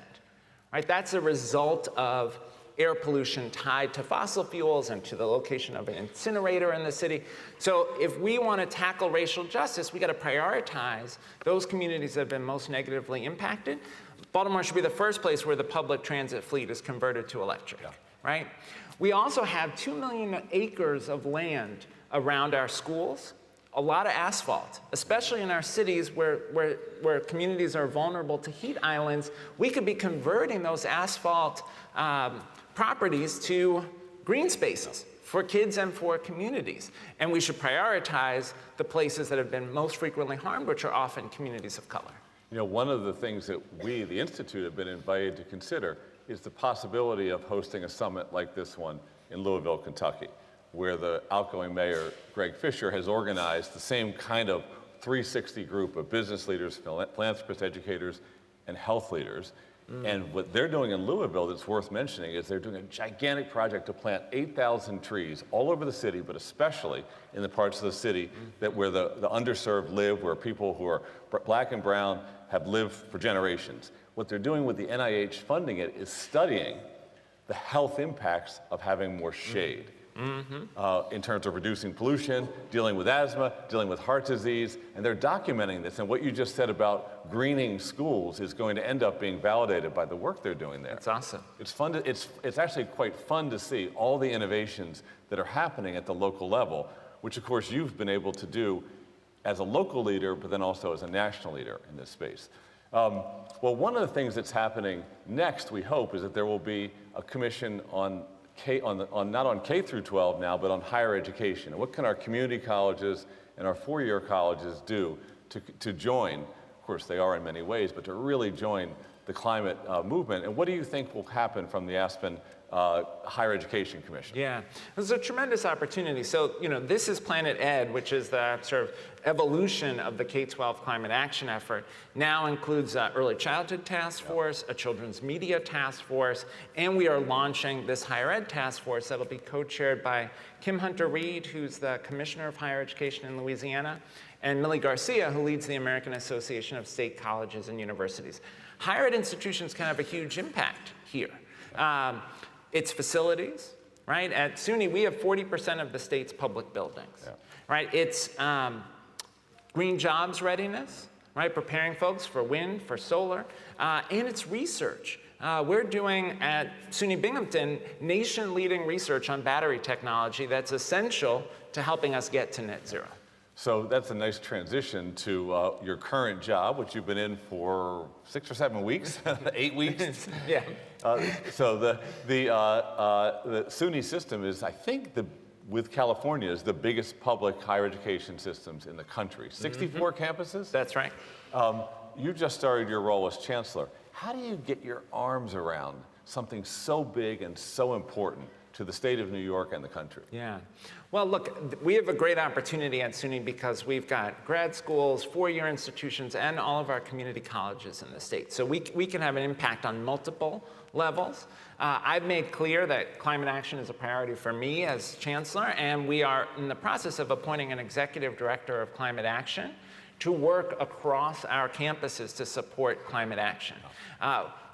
Right? That's a result of air pollution tied to fossil fuels and to the location of an incinerator in the city. So if we want to tackle racial justice, we got to prioritize those communities that have been most negatively impacted. Baltimore should be the first place where the public transit fleet is converted to electric, right? We also have 2 million acres of land around our schools, a lot of asphalt, especially in our cities where communities are vulnerable to heat islands. We could be converting those asphalt properties to green spaces for kids and for communities. And we should prioritize the places that have been most frequently harmed, which are often communities of color. You know, one of the things that we, the Institute, have been invited to consider is the possibility of hosting a summit like this one in Louisville, Kentucky, where the outgoing mayor, Greg Fisher, has organized the same kind of 360 group of business leaders, philanthropists, educators, and health leaders. And what they're doing in Louisville that's worth mentioning is they're doing a gigantic project to plant 8,000 trees all over the city, but especially in the parts of the city where the underserved live, where people who are black and brown have lived for generations. What they're doing with the NIH funding it is studying the health impacts of having more shade. In terms of reducing pollution, dealing with asthma, dealing with heart disease, and they're documenting this. And what you just said about greening schools is going to end up being validated by the work they're doing there. That's awesome. It's fun. It's actually quite fun to see all the innovations that are happening at the local level, which of course you've been able to do as a local leader, but then also as a national leader in this space. Well, one of the things that's happening next, we hope, is that there will be a commission on not on K through 12 now, but on higher education. And what can our community colleges and our four-year colleges do to join? Of course, they are in many ways, but to really join the climate movement. And what do you think will happen from the Aspen Higher Education Commission? Yeah, there's a tremendous opportunity. So, you know, this is Planet Ed, which is the sort of evolution of the K-12 climate action effort. Now includes Early Childhood Task Force, a Children's Media Task Force, and we are launching this Higher Ed Task Force that'll be co-chaired by Kim Hunter-Reid, who's the Commissioner of Higher Education in Louisiana, and Millie Garcia, who leads the American Association of State Colleges and Universities. Higher ed institutions can have a huge impact here. Its facilities, right? At SUNY, we have 40% of the state's public buildings, right? It's green jobs readiness, right? Preparing folks for wind, for solar, and it's research. We're doing at SUNY Binghamton nation-leading research on battery technology that's essential to helping us get to net zero. So that's a nice transition to your current job, which you've been in for 6 or 7 weeks, 8 weeks. Yeah. So the SUNY system is, I think, with California, is the biggest public higher education systems in the country. 64 campuses? That's right. You just started your role as chancellor. How do you get your arms around something so big and so important to the state of New York and the country? Yeah. Well, look, we have a great opportunity at SUNY because we've got grad schools, four-year institutions, and all of our community colleges in the state. So we can have an impact on multiple levels. I've made clear that climate action is a priority for me as chancellor, and we are in the process of appointing an executive director of climate action to work across our campuses to support climate action.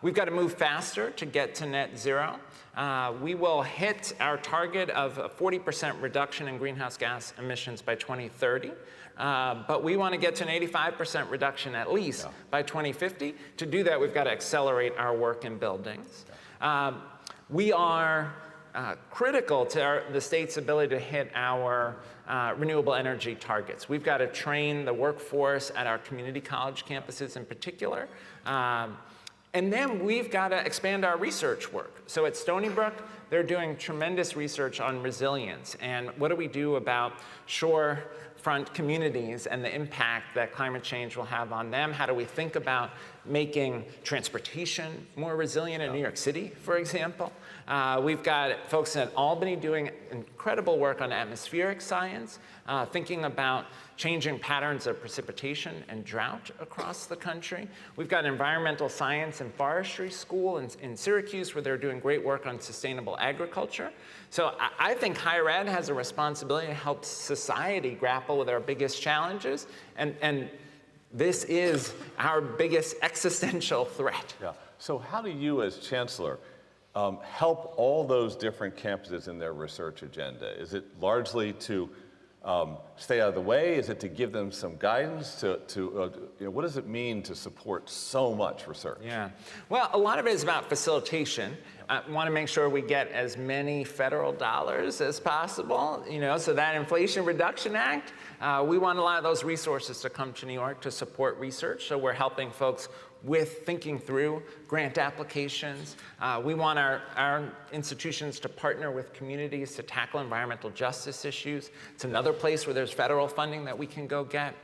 We've got to move faster to get to net zero. We will hit our target of a 40% reduction in greenhouse gas emissions by 2030. But we want to get to an 85% reduction at least by 2050. To do that, we've got to accelerate our work in buildings. We are critical to the state's ability to hit our renewable energy targets. We've got to train the workforce at our community college campuses in particular. And then we've got to expand our research work. So at Stony Brook, they're doing tremendous research on resilience. And what do we do about shorefront communities and the impact that climate change will have on them? How do we think about making transportation more resilient in New York City, for example? We've got folks at Albany doing incredible work on atmospheric science, thinking about changing patterns of precipitation and drought across the country. We've got an environmental science and forestry school in Syracuse where they're doing great work on sustainable agriculture. So I think higher ed has a responsibility to help society grapple with our biggest challenges, and this is our biggest existential threat. Yeah. So how do you as chancellor help all those different campuses in their research agenda? Is it largely to stay out of the way? Is it to give them some guidance? What does it mean to support so much research? Yeah, well, a lot of it is about facilitation. I want to make sure we get as many federal dollars as possible, so that Inflation Reduction Act, we want a lot of those resources to come to New York to support research. So we're helping folks with thinking through grant applications. We want our institutions to partner with communities to tackle environmental justice issues. It's another place where there's federal funding that we can go get.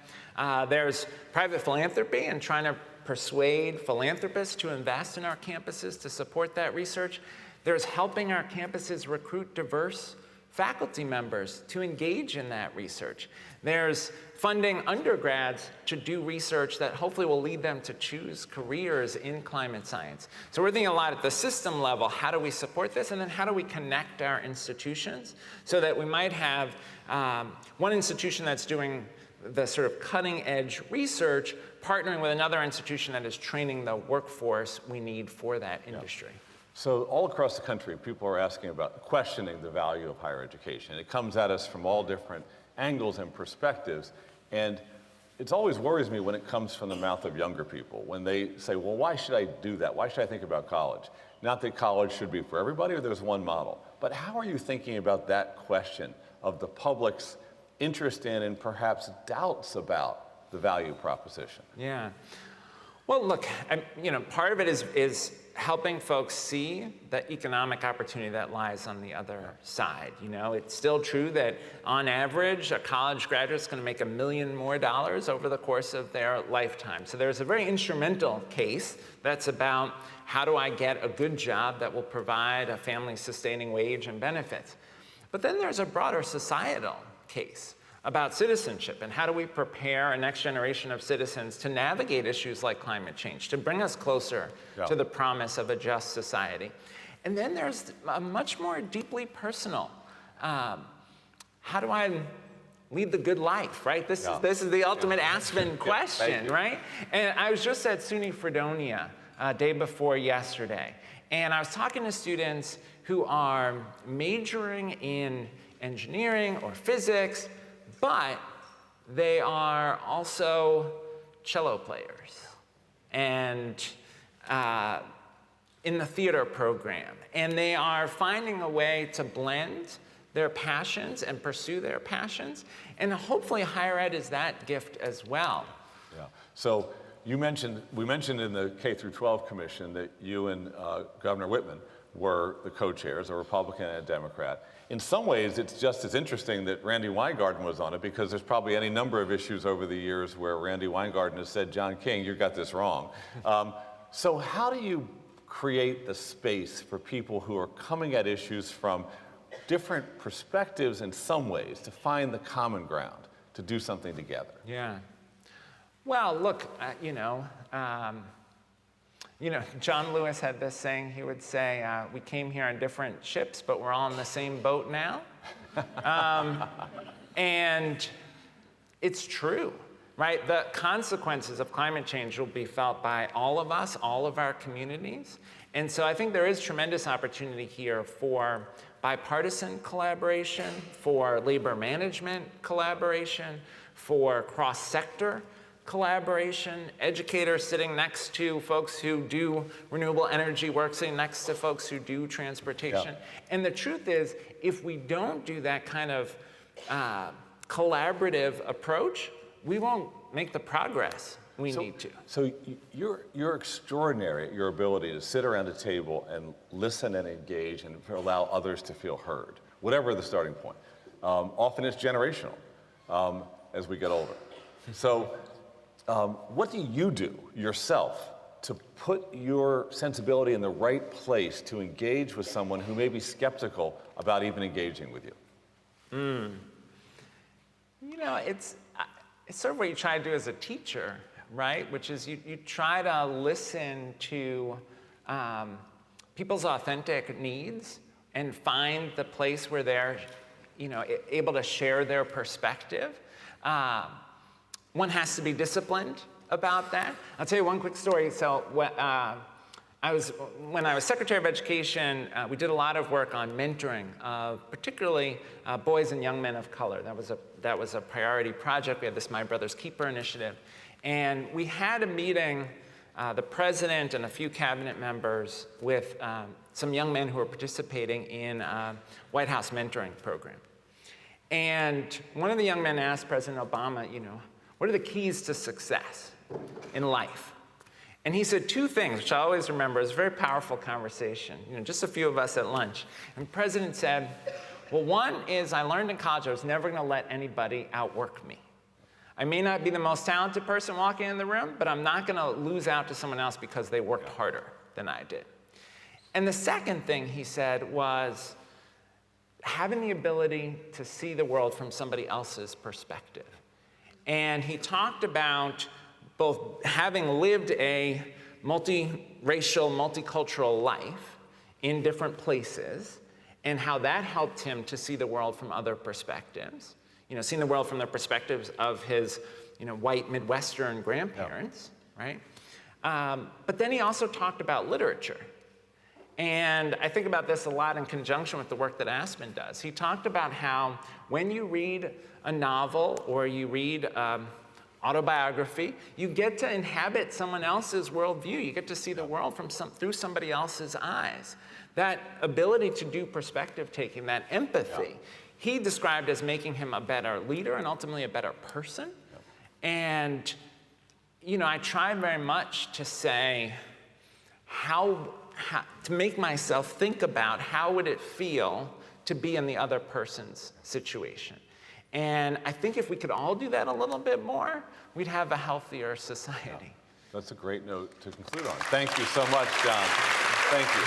There's private philanthropy and trying to persuade philanthropists to invest in our campuses to support that research. There's helping our campuses recruit diverse faculty members to engage in that research. There's funding undergrads to do research that hopefully will lead them to choose careers in climate science. So we're thinking a lot at the system level, how do we support this? And then how do we connect our institutions so that we might have one institution that's doing the sort of cutting edge research, partnering with another institution that is training the workforce we need for that industry. Yeah. So all across the country, people are asking about questioning the value of higher education. It comes at us from all different angles and perspectives. And it always worries me when it comes from the mouth of younger people, when they say, well, why should I do that? Why should I think about college? Not that college should be for everybody or there's one model, but how are you thinking about that question of the public's interest in and perhaps doubts about the value proposition? Yeah. Well, look, part of it is helping folks see the economic opportunity that lies on the other side. It's still true that on average, a college graduate is going to make $1 million more over the course of their lifetime. So there's a very instrumental case that's about how do I get a good job that will provide a family-sustaining wage and benefits. But then there's a broader societal case about citizenship and how do we prepare a next generation of citizens to navigate issues like climate change, to bring us closer to the promise of a just society. And then there's a much more deeply personal, how do I lead the good life, right? This is the ultimate Aspen question, right? And I was just at SUNY Fredonia day before yesterday, and I was talking to students who are majoring in engineering or physics, but they are also cello players and in the theater program. And they are finding a way to blend their passions and pursue their passions. And hopefully higher ed is that gift as well. Yeah. So we mentioned in the K-12 Commission that you and Governor Whitman were the co-chairs, a Republican and a Democrat. In some ways, it's just as interesting that Randy Weingarten was on it because there's probably any number of issues over the years where Randy Weingarten has said, John King, you got this wrong. So how do you create the space for people who are coming at issues from different perspectives in some ways to find the common ground, to do something together. Yeah. Well, look, John Lewis had this saying. He would say, we came here on different ships, but we're all in the same boat now. And it's true, right? The consequences of climate change will be felt by all of us, all of our communities. And so I think there is tremendous opportunity here for bipartisan collaboration, for labor management collaboration, for cross-sector collaboration, educators sitting next to folks who do renewable energy work, sitting next to folks who do transportation. Yeah. And the truth is, if we don't do that kind of collaborative approach, we won't make the progress we need to. So you're extraordinary at your ability to sit around a table and listen and engage and allow others to feel heard, whatever the starting point. Often it's generational as we get older. So what do you do yourself to put your sensibility in the right place to engage with someone who may be skeptical about even engaging with you? It's sort of what you try to do as a teacher, right? Which is you try to listen to people's authentic needs and find the place where they're, able to share their perspective. One has to be disciplined about that. I'll tell you one quick story. So when I was Secretary of Education, we did a lot of work on mentoring of particularly boys and young men of color. That was a priority project. We had this My Brother's Keeper initiative. And we had a meeting, the president and a few cabinet members with some young men who were participating in a White House mentoring program. And one of the young men asked President Obama, what are the keys to success in life? And he said two things, which I always remember. It was a very powerful conversation, just a few of us at lunch. And the president said, well, one is I learned in college I was never going to let anybody outwork me. I may not be the most talented person walking in the room, but I'm not going to lose out to someone else because they worked harder than I did. And the second thing he said was having the ability to see the world from somebody else's perspective. And he talked about both having lived a multiracial, multicultural life in different places and how that helped him to see the world from other perspectives. Seeing the world from the perspectives of his, white Midwestern grandparents, right? But then he also talked about literature. And I think about this a lot in conjunction with the work that Aspen does. He talked about how when you read a novel or you read autobiography, you get to inhabit someone else's worldview. You get to see the world through somebody else's eyes. That ability to do perspective taking, that empathy, he described as making him a better leader and ultimately a better person. And, I try very much to say to make myself think about how would it feel to be in the other person's situation. And I think if we could all do that a little bit more, we'd have a healthier society. That's a great note to conclude on. Thank you so much, John. Thank you.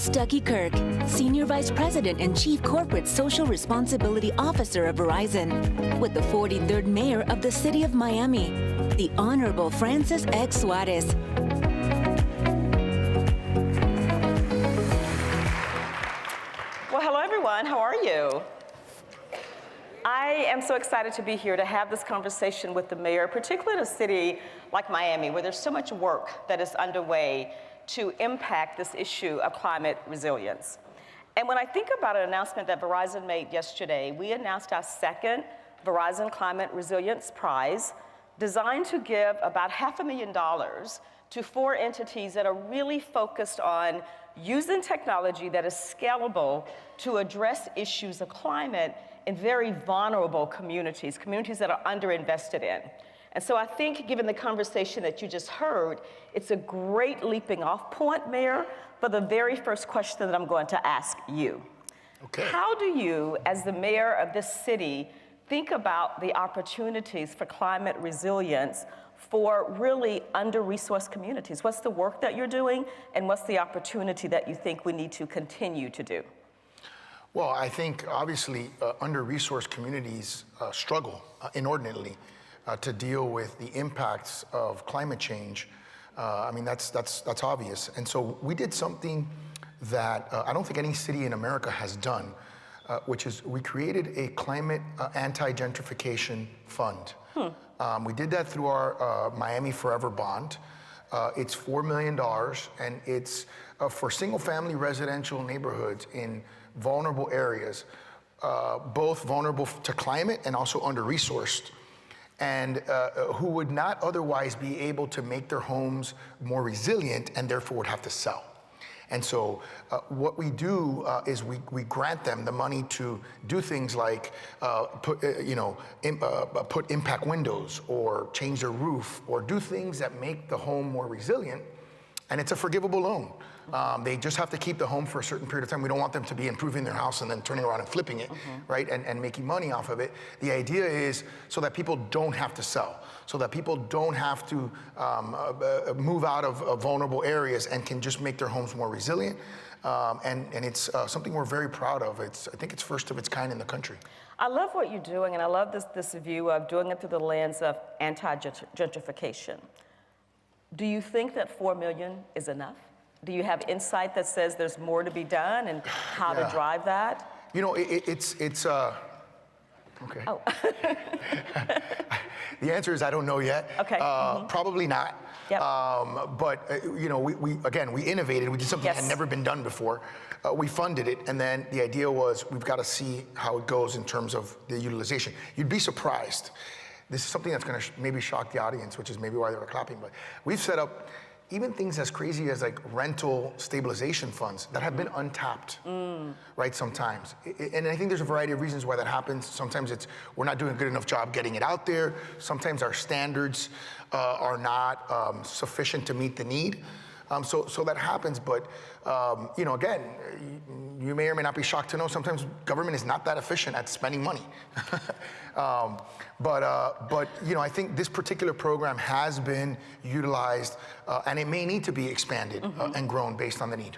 Stuckey Kirk, Senior Vice President and Chief Corporate Social Responsibility Officer of Verizon, with the 43rd Mayor of the City of Miami, the Honorable Francis X. Suarez. Well, hello everyone, how are you? I am so excited to be here to have this conversation with the mayor, particularly in a city like Miami, where there's so much work that is underway to impact this issue of climate resilience. And when I think about an announcement that Verizon made yesterday, we announced our second Verizon Climate Resilience Prize, designed to give about $500,000 to 4 entities that are really focused on using technology that is scalable to address issues of climate in very vulnerable communities, communities that are underinvested in. And so I think, given the conversation that you just heard, it's a great leaping off point, Mayor, for the very first question that I'm going to ask you. Okay. How do you, as the mayor of this city, think about the opportunities for climate resilience for really under-resourced communities? What's the work that you're doing, and what's the opportunity that you think we need to continue to do? Well, I think obviously under-resourced communities struggle inordinately to deal with the impacts of climate change. I mean, that's obvious. And so we did something that I don't think any city in America has done, which is we created a climate anti-gentrification fund. We did that through our Miami Forever bond. It's $4 million, and it's for single-family residential neighborhoods in vulnerable areas, both vulnerable to climate and also under-resourced, and who would not otherwise be able to make their homes more resilient and therefore would have to sell. And so what we do is we grant them the money to do things like put impact windows or change their roof or do things that make the home more resilient, and it's a forgivable loan. They just have to keep the home for a certain period of time. We don't want them to be improving their house and then turning around and flipping it, right, and making money off of it. The idea is so that people don't have to sell, so that people don't have to move out of vulnerable areas and can just make their homes more resilient. And it's something we're very proud of. I think it's first of its kind in the country. I love what you're doing, and I love this view of doing it through the lens of anti-gentrification. Do you think that $4 million is enough? Do you have insight that says there's more to be done and how to drive that? You know, it's okay. Oh. The answer is I don't know yet. Okay. Probably not. Yep. But you know, we innovated. We did something that had never been done before. We funded it, and then the idea was we've got to see how it goes in terms of the utilization. You'd be surprised. This is something that's going to maybe shock the audience, which is maybe why they were clapping. But we've set up even things as crazy as like rental stabilization funds that have been untapped, right, sometimes. And I think there's a variety of reasons why that happens. Sometimes it's we're not doing a good enough job getting it out there. Sometimes our standards are not sufficient to meet the need. So that happens, but you know, again, you may or may not be shocked to know sometimes government is not that efficient at spending money. But you know, I think this particular program has been utilized, and it may need to be expanded and grown based on the need.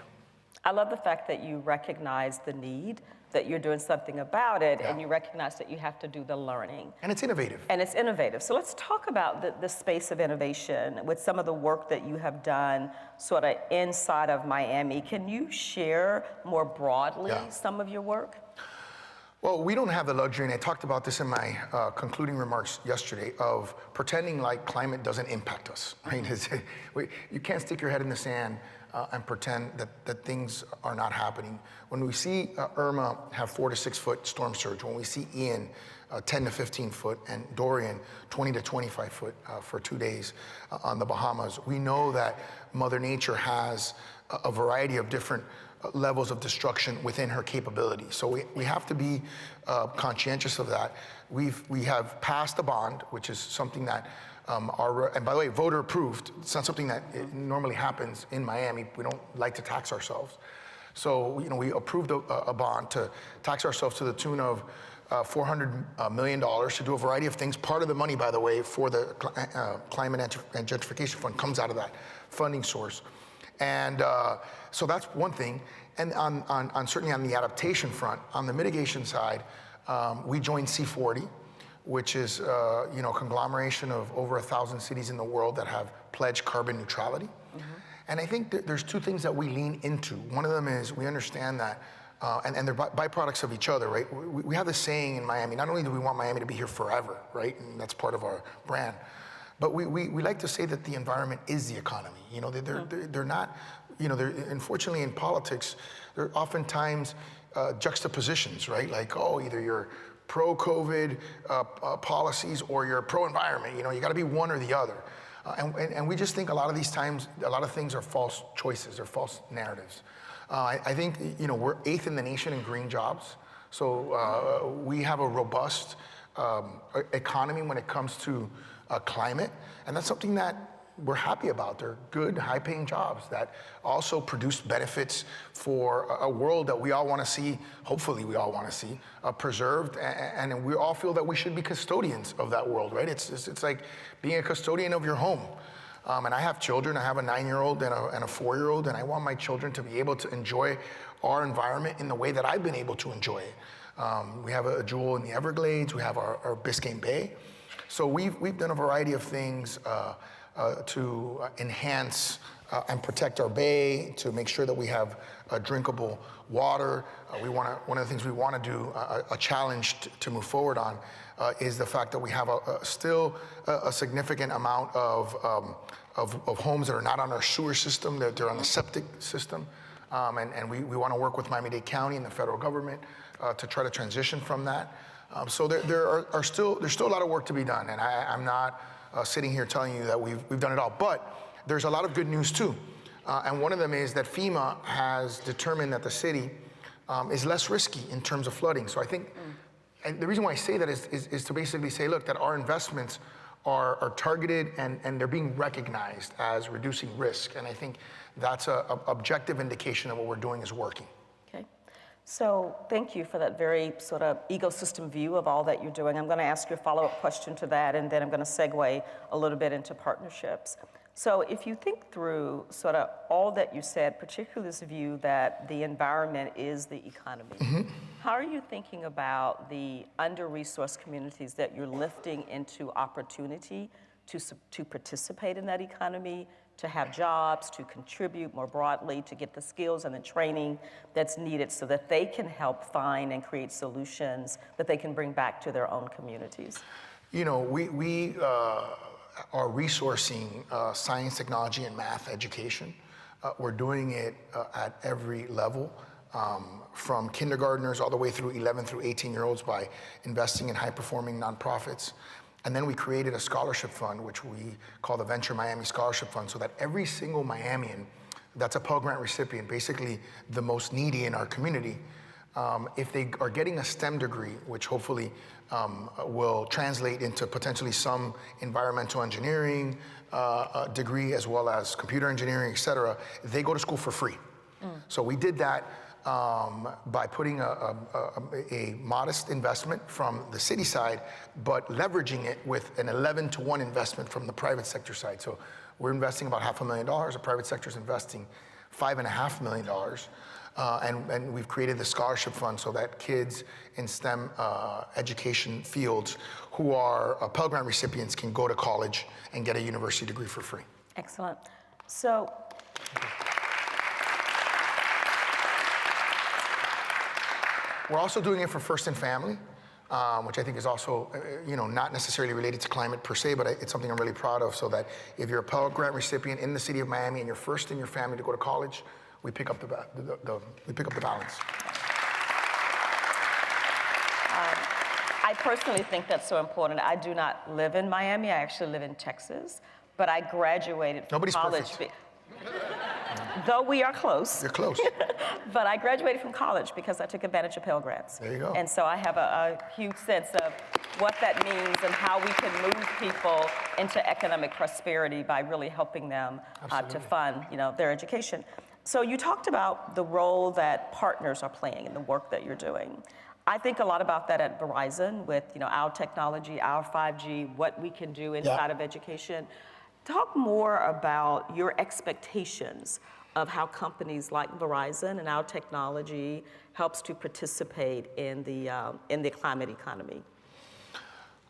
I love the fact that you recognize the need, that you're doing something about it, and you recognize that you have to do the learning. And it's innovative. And it's innovative. So let's talk about the space of innovation with some of the work that you have done sort of inside of Miami. Can you share more broadly some of your work? Well, we don't have the luxury, and I talked about this in my concluding remarks yesterday, of pretending like climate doesn't impact us. Right? You can't stick your head in the sand and pretend that things are not happening. When we see Irma have 4 to 6 foot storm surge, when we see Ian 10 to 15 foot, and Dorian 20 to 25 foot for 2 days on the Bahamas, we know that Mother Nature has a variety of different levels of destruction within her capability. So we have to be conscientious of that. We have passed a bond, which is something that and by the way, voter approved. It's not something that normally happens in Miami. We don't like to tax ourselves. So you know, we approved a bond to tax ourselves to the tune of $400 million to do a variety of things. Part of the money, by the way, for the Climate and Gentrification Fund comes out of that funding source. And so that's one thing. And certainly on the adaptation front, on the mitigation side, we joined C40, which is you know, a conglomeration of over 1,000 cities in the world that have pledged carbon neutrality. And I think there's two things that we lean into. One of them is we understand that, and they're byproducts of each other, right? We have this saying in Miami, not only do we want Miami to be here forever, right? And that's part of our brand. But we like to say that the environment is the economy. You know, they're not, you know, unfortunately in politics, there are oftentimes juxtapositions, right? Like, oh, either you're pro-COVID policies or you're pro-environment. You know, you got to be one or the other. And we just think a lot of these times, a lot of things are false choices, they're false narratives. I think, you know, we're 8th in the nation in green jobs. So we have a robust economy when it comes to climate, and that's something that we're happy about. They're good, high-paying jobs that also produce benefits for a world that we all want to see, hopefully we all want to see, preserved, and we all feel that we should be custodians of that world, right? It's like being a custodian of your home. And I have children. I have a 9-year-old and a 4-year-old, and I want my children to be able to enjoy our environment in the way that I've been able to enjoy it. We have a jewel in the Everglades. We have our Biscayne Bay. So we've done a variety of things to enhance and protect our bay, to make sure that we have drinkable water. One of the things we want to do, a challenge to move forward on, is the fact that we have still a significant amount of homes that are not on our sewer system, that they're on the septic system. And we want to work with Miami-Dade County and the federal government to try to transition from that. So there's still a lot of work to be done, and I'm not sitting here telling you that we've done it all. But there's a lot of good news too. And one of them is that FEMA has determined that the city is less risky in terms of flooding. So I think, and the reason why I say that is to basically say, look, that our investments are targeted and they're being recognized as reducing risk. And I think that's an objective indication that what we're doing is working. Okay. So thank you for that very sort of ecosystem view of all that you're doing. I'm going to ask you a follow-up question to that, and then I'm going to segue a little bit into partnerships. So if you think through sort of all that you said, particularly this view that the environment is the economy, how are you thinking about the under-resourced communities that you're lifting into opportunity to participate in that economy, to have jobs, to contribute more broadly, to get the skills and the training that's needed so that they can help find and create solutions that they can bring back to their own communities? You know, we are resourcing science, technology, and math education. We're doing it at every level, from kindergartners all the way through 11 through 18-year-olds by investing in high-performing nonprofits. And then we created a scholarship fund, which we call the Venture Miami Scholarship Fund, so that every single Miamian that's a Pell Grant recipient, basically the most needy in our community, if they are getting a STEM degree, which hopefully will translate into potentially some environmental engineering degree, as well as computer engineering, et cetera, they go to school for free. So we did that by putting a modest investment from the city side, but leveraging it with an 11-to-1 investment from the private sector side. So we're investing about $500,000. The private sector is investing $5.5 million. And we've created the scholarship fund so that kids in STEM education fields who are Pell Grant recipients can go to college and get a university degree for free. Excellent. So, we're also doing it for First and Family, which I think is also, not necessarily related to climate per se, but it's something I'm really proud of, so that if you're a Pell Grant recipient in the city of Miami and you're first in your family to go to college, we pick up the balance. I personally think that's so important. I do not live in Miami. I actually live in Texas, but I graduated from college. Nobody's perfect. Though we are close. You're close. But I graduated from college because I took advantage of Pell Grants. There you go. And so I have a huge sense of what that means and how we can move people into economic prosperity by really helping them to fund, their education. So you talked about the role that partners are playing in the work that you're doing. I think a lot about that at Verizon with, our technology, our 5G, what we can do inside of education. Talk more about your expectations of how companies like Verizon and our technology helps to participate in the climate economy.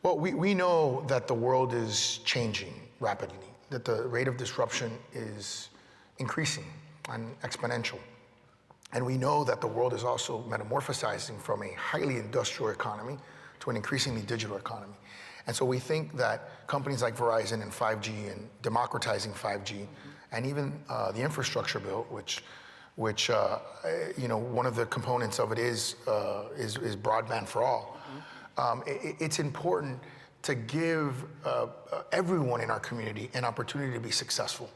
Well, we know that the world is changing rapidly, that the rate of disruption is increasing and exponential. And we know that the world is also metamorphosizing from a highly industrial economy to an increasingly digital economy. And so we think that companies like Verizon and 5G and democratizing 5G, and even the infrastructure bill, which one of the components of it is broadband for all. It's important to give everyone in our community an opportunity to be successful.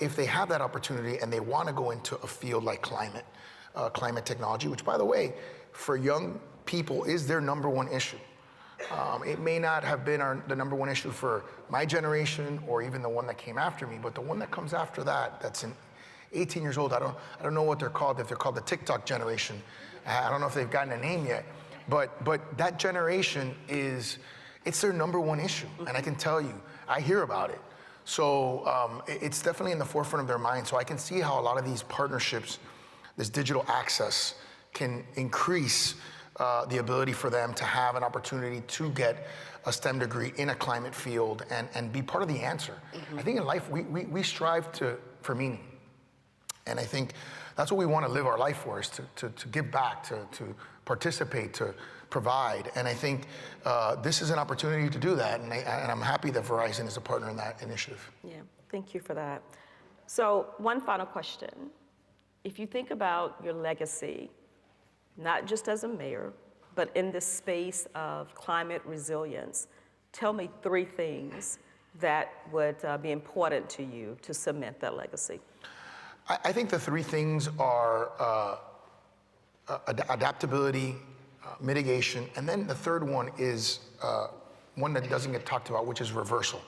If they have that opportunity and they want to go into a field like climate technology, which, by the way, for young people is their #1 issue. It may not have been the number one issue for my generation or even the one that came after me, but the one that comes after that, that's 18 years old, I don't know what they're called, if they're called the TikTok generation. I don't know if they've gotten a name yet, but that generation it's their number one issue. And I can tell you, I hear about it. So it's definitely in the forefront of their mind. So I can see how a lot of these partnerships, this digital access, can increase the ability for them to have an opportunity to get a STEM degree in a climate field and be part of the answer. I think in life, we strive for meaning. And I think that's what we want to live our life for, is to give back, to participate, to provide. And I think this is an opportunity to do that. And I'm happy that Verizon is a partner in that initiative. Yeah, thank you for that. So one final question. If you think about your legacy, not just as a mayor, but in this space of climate resilience, tell me 3 things that would be important to you to cement that legacy. I think the 3 things are adaptability, mitigation, and then the third one is one that doesn't get talked about, which is reversal.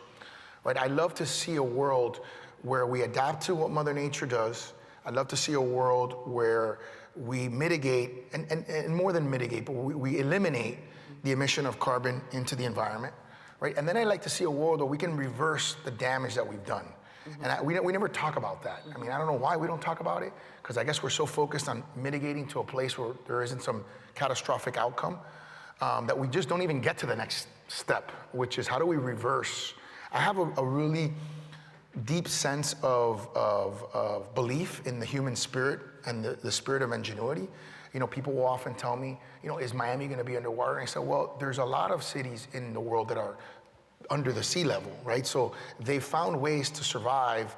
Right? I love to see a world where we adapt to what Mother Nature does. I'd love to see a world where we mitigate, and more than mitigate, but we eliminate the emission of carbon into the environment, right? And then I like to see a world where we can reverse the damage that we've done. And we never talk about that. I mean, I don't know why we don't talk about it, because I guess we're so focused on mitigating to a place where there isn't some catastrophic outcome that we just don't even get to the next step, which is how do we reverse? I have a really deep sense of belief in the human spirit and the spirit of ingenuity. You know, people will often tell me, you know, is Miami going to be underwater? And I said, well, there's a lot of cities in the world that are under the sea level, right? So they've found ways to survive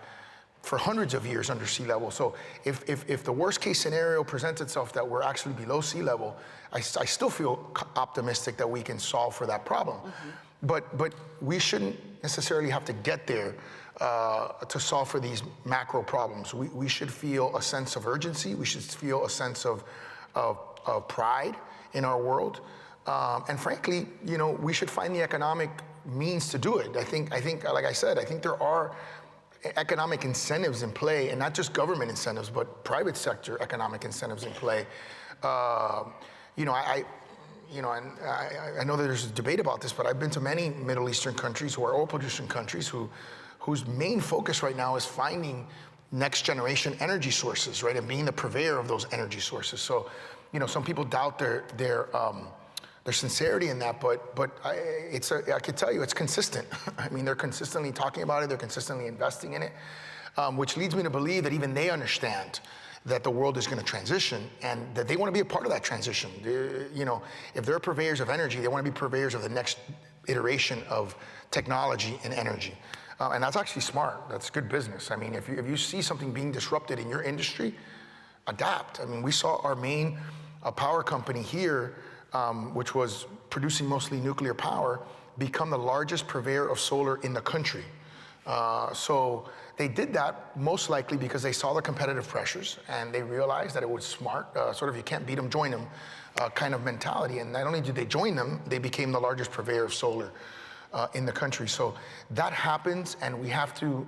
for hundreds of years under sea level. So if the worst case scenario presents itself that we're actually below sea level, I still feel optimistic that we can solve for that problem. But we shouldn't necessarily have to get there to solve for these macro problems. We should feel a sense of urgency. We should feel a sense of pride in our world. And frankly, you know, we should find the economic means to do it. I think, like I said, I think there are economic incentives in play, and not just government incentives, but private sector economic incentives in play. You know, I know that there's a debate about this, but I've been to many Middle Eastern countries who are oil-producing countries whose main focus right now is finding next generation energy sources, right, and being the purveyor of those energy sources. So, you know, some people doubt their sincerity in that, but I can tell you it's consistent. I mean, they're consistently talking about it, they're consistently investing in it, which leads me to believe that even they understand that the world is going to transition and that they want to be a part of that transition. You know, if they're purveyors of energy, they want to be purveyors of the next iteration of technology and energy. And that's actually smart. That's good business. I mean, if you see something being disrupted in your industry, adapt. I mean, we saw our main power company here, which was producing mostly nuclear power, become the largest purveyor of solar in the country. So they did that most likely because they saw the competitive pressures and they realized that it was smart, sort of you can't beat them, join them kind of mentality. And not only did they join them, they became the largest purveyor of solar in the country. So that happens, and we have to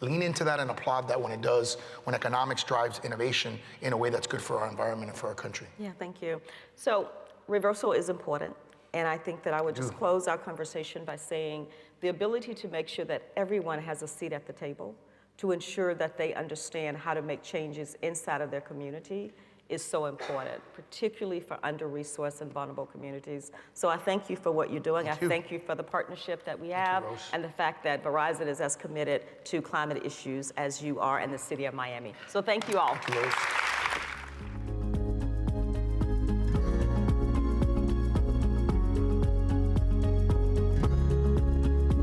lean into that and applaud that when it does, when economics drives innovation in a way that's good for our environment and for our country. Yeah, thank you. So reversal is important, and I think that I would just close our conversation by saying the ability to make sure that everyone has a seat at the table, to ensure that they understand how to make changes inside of their community is so important, particularly for under-resourced and vulnerable communities. So I thank you for what you're doing. I thank you for the partnership that we have and the fact that Verizon is as committed to climate issues as you are in the city of Miami. So thank you all. Thank you, Rose.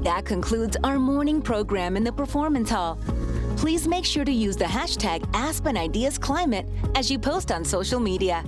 That concludes our morning program in the Performance Hall. Please make sure to use the hashtag Aspen Ideas Climate as you post on social media.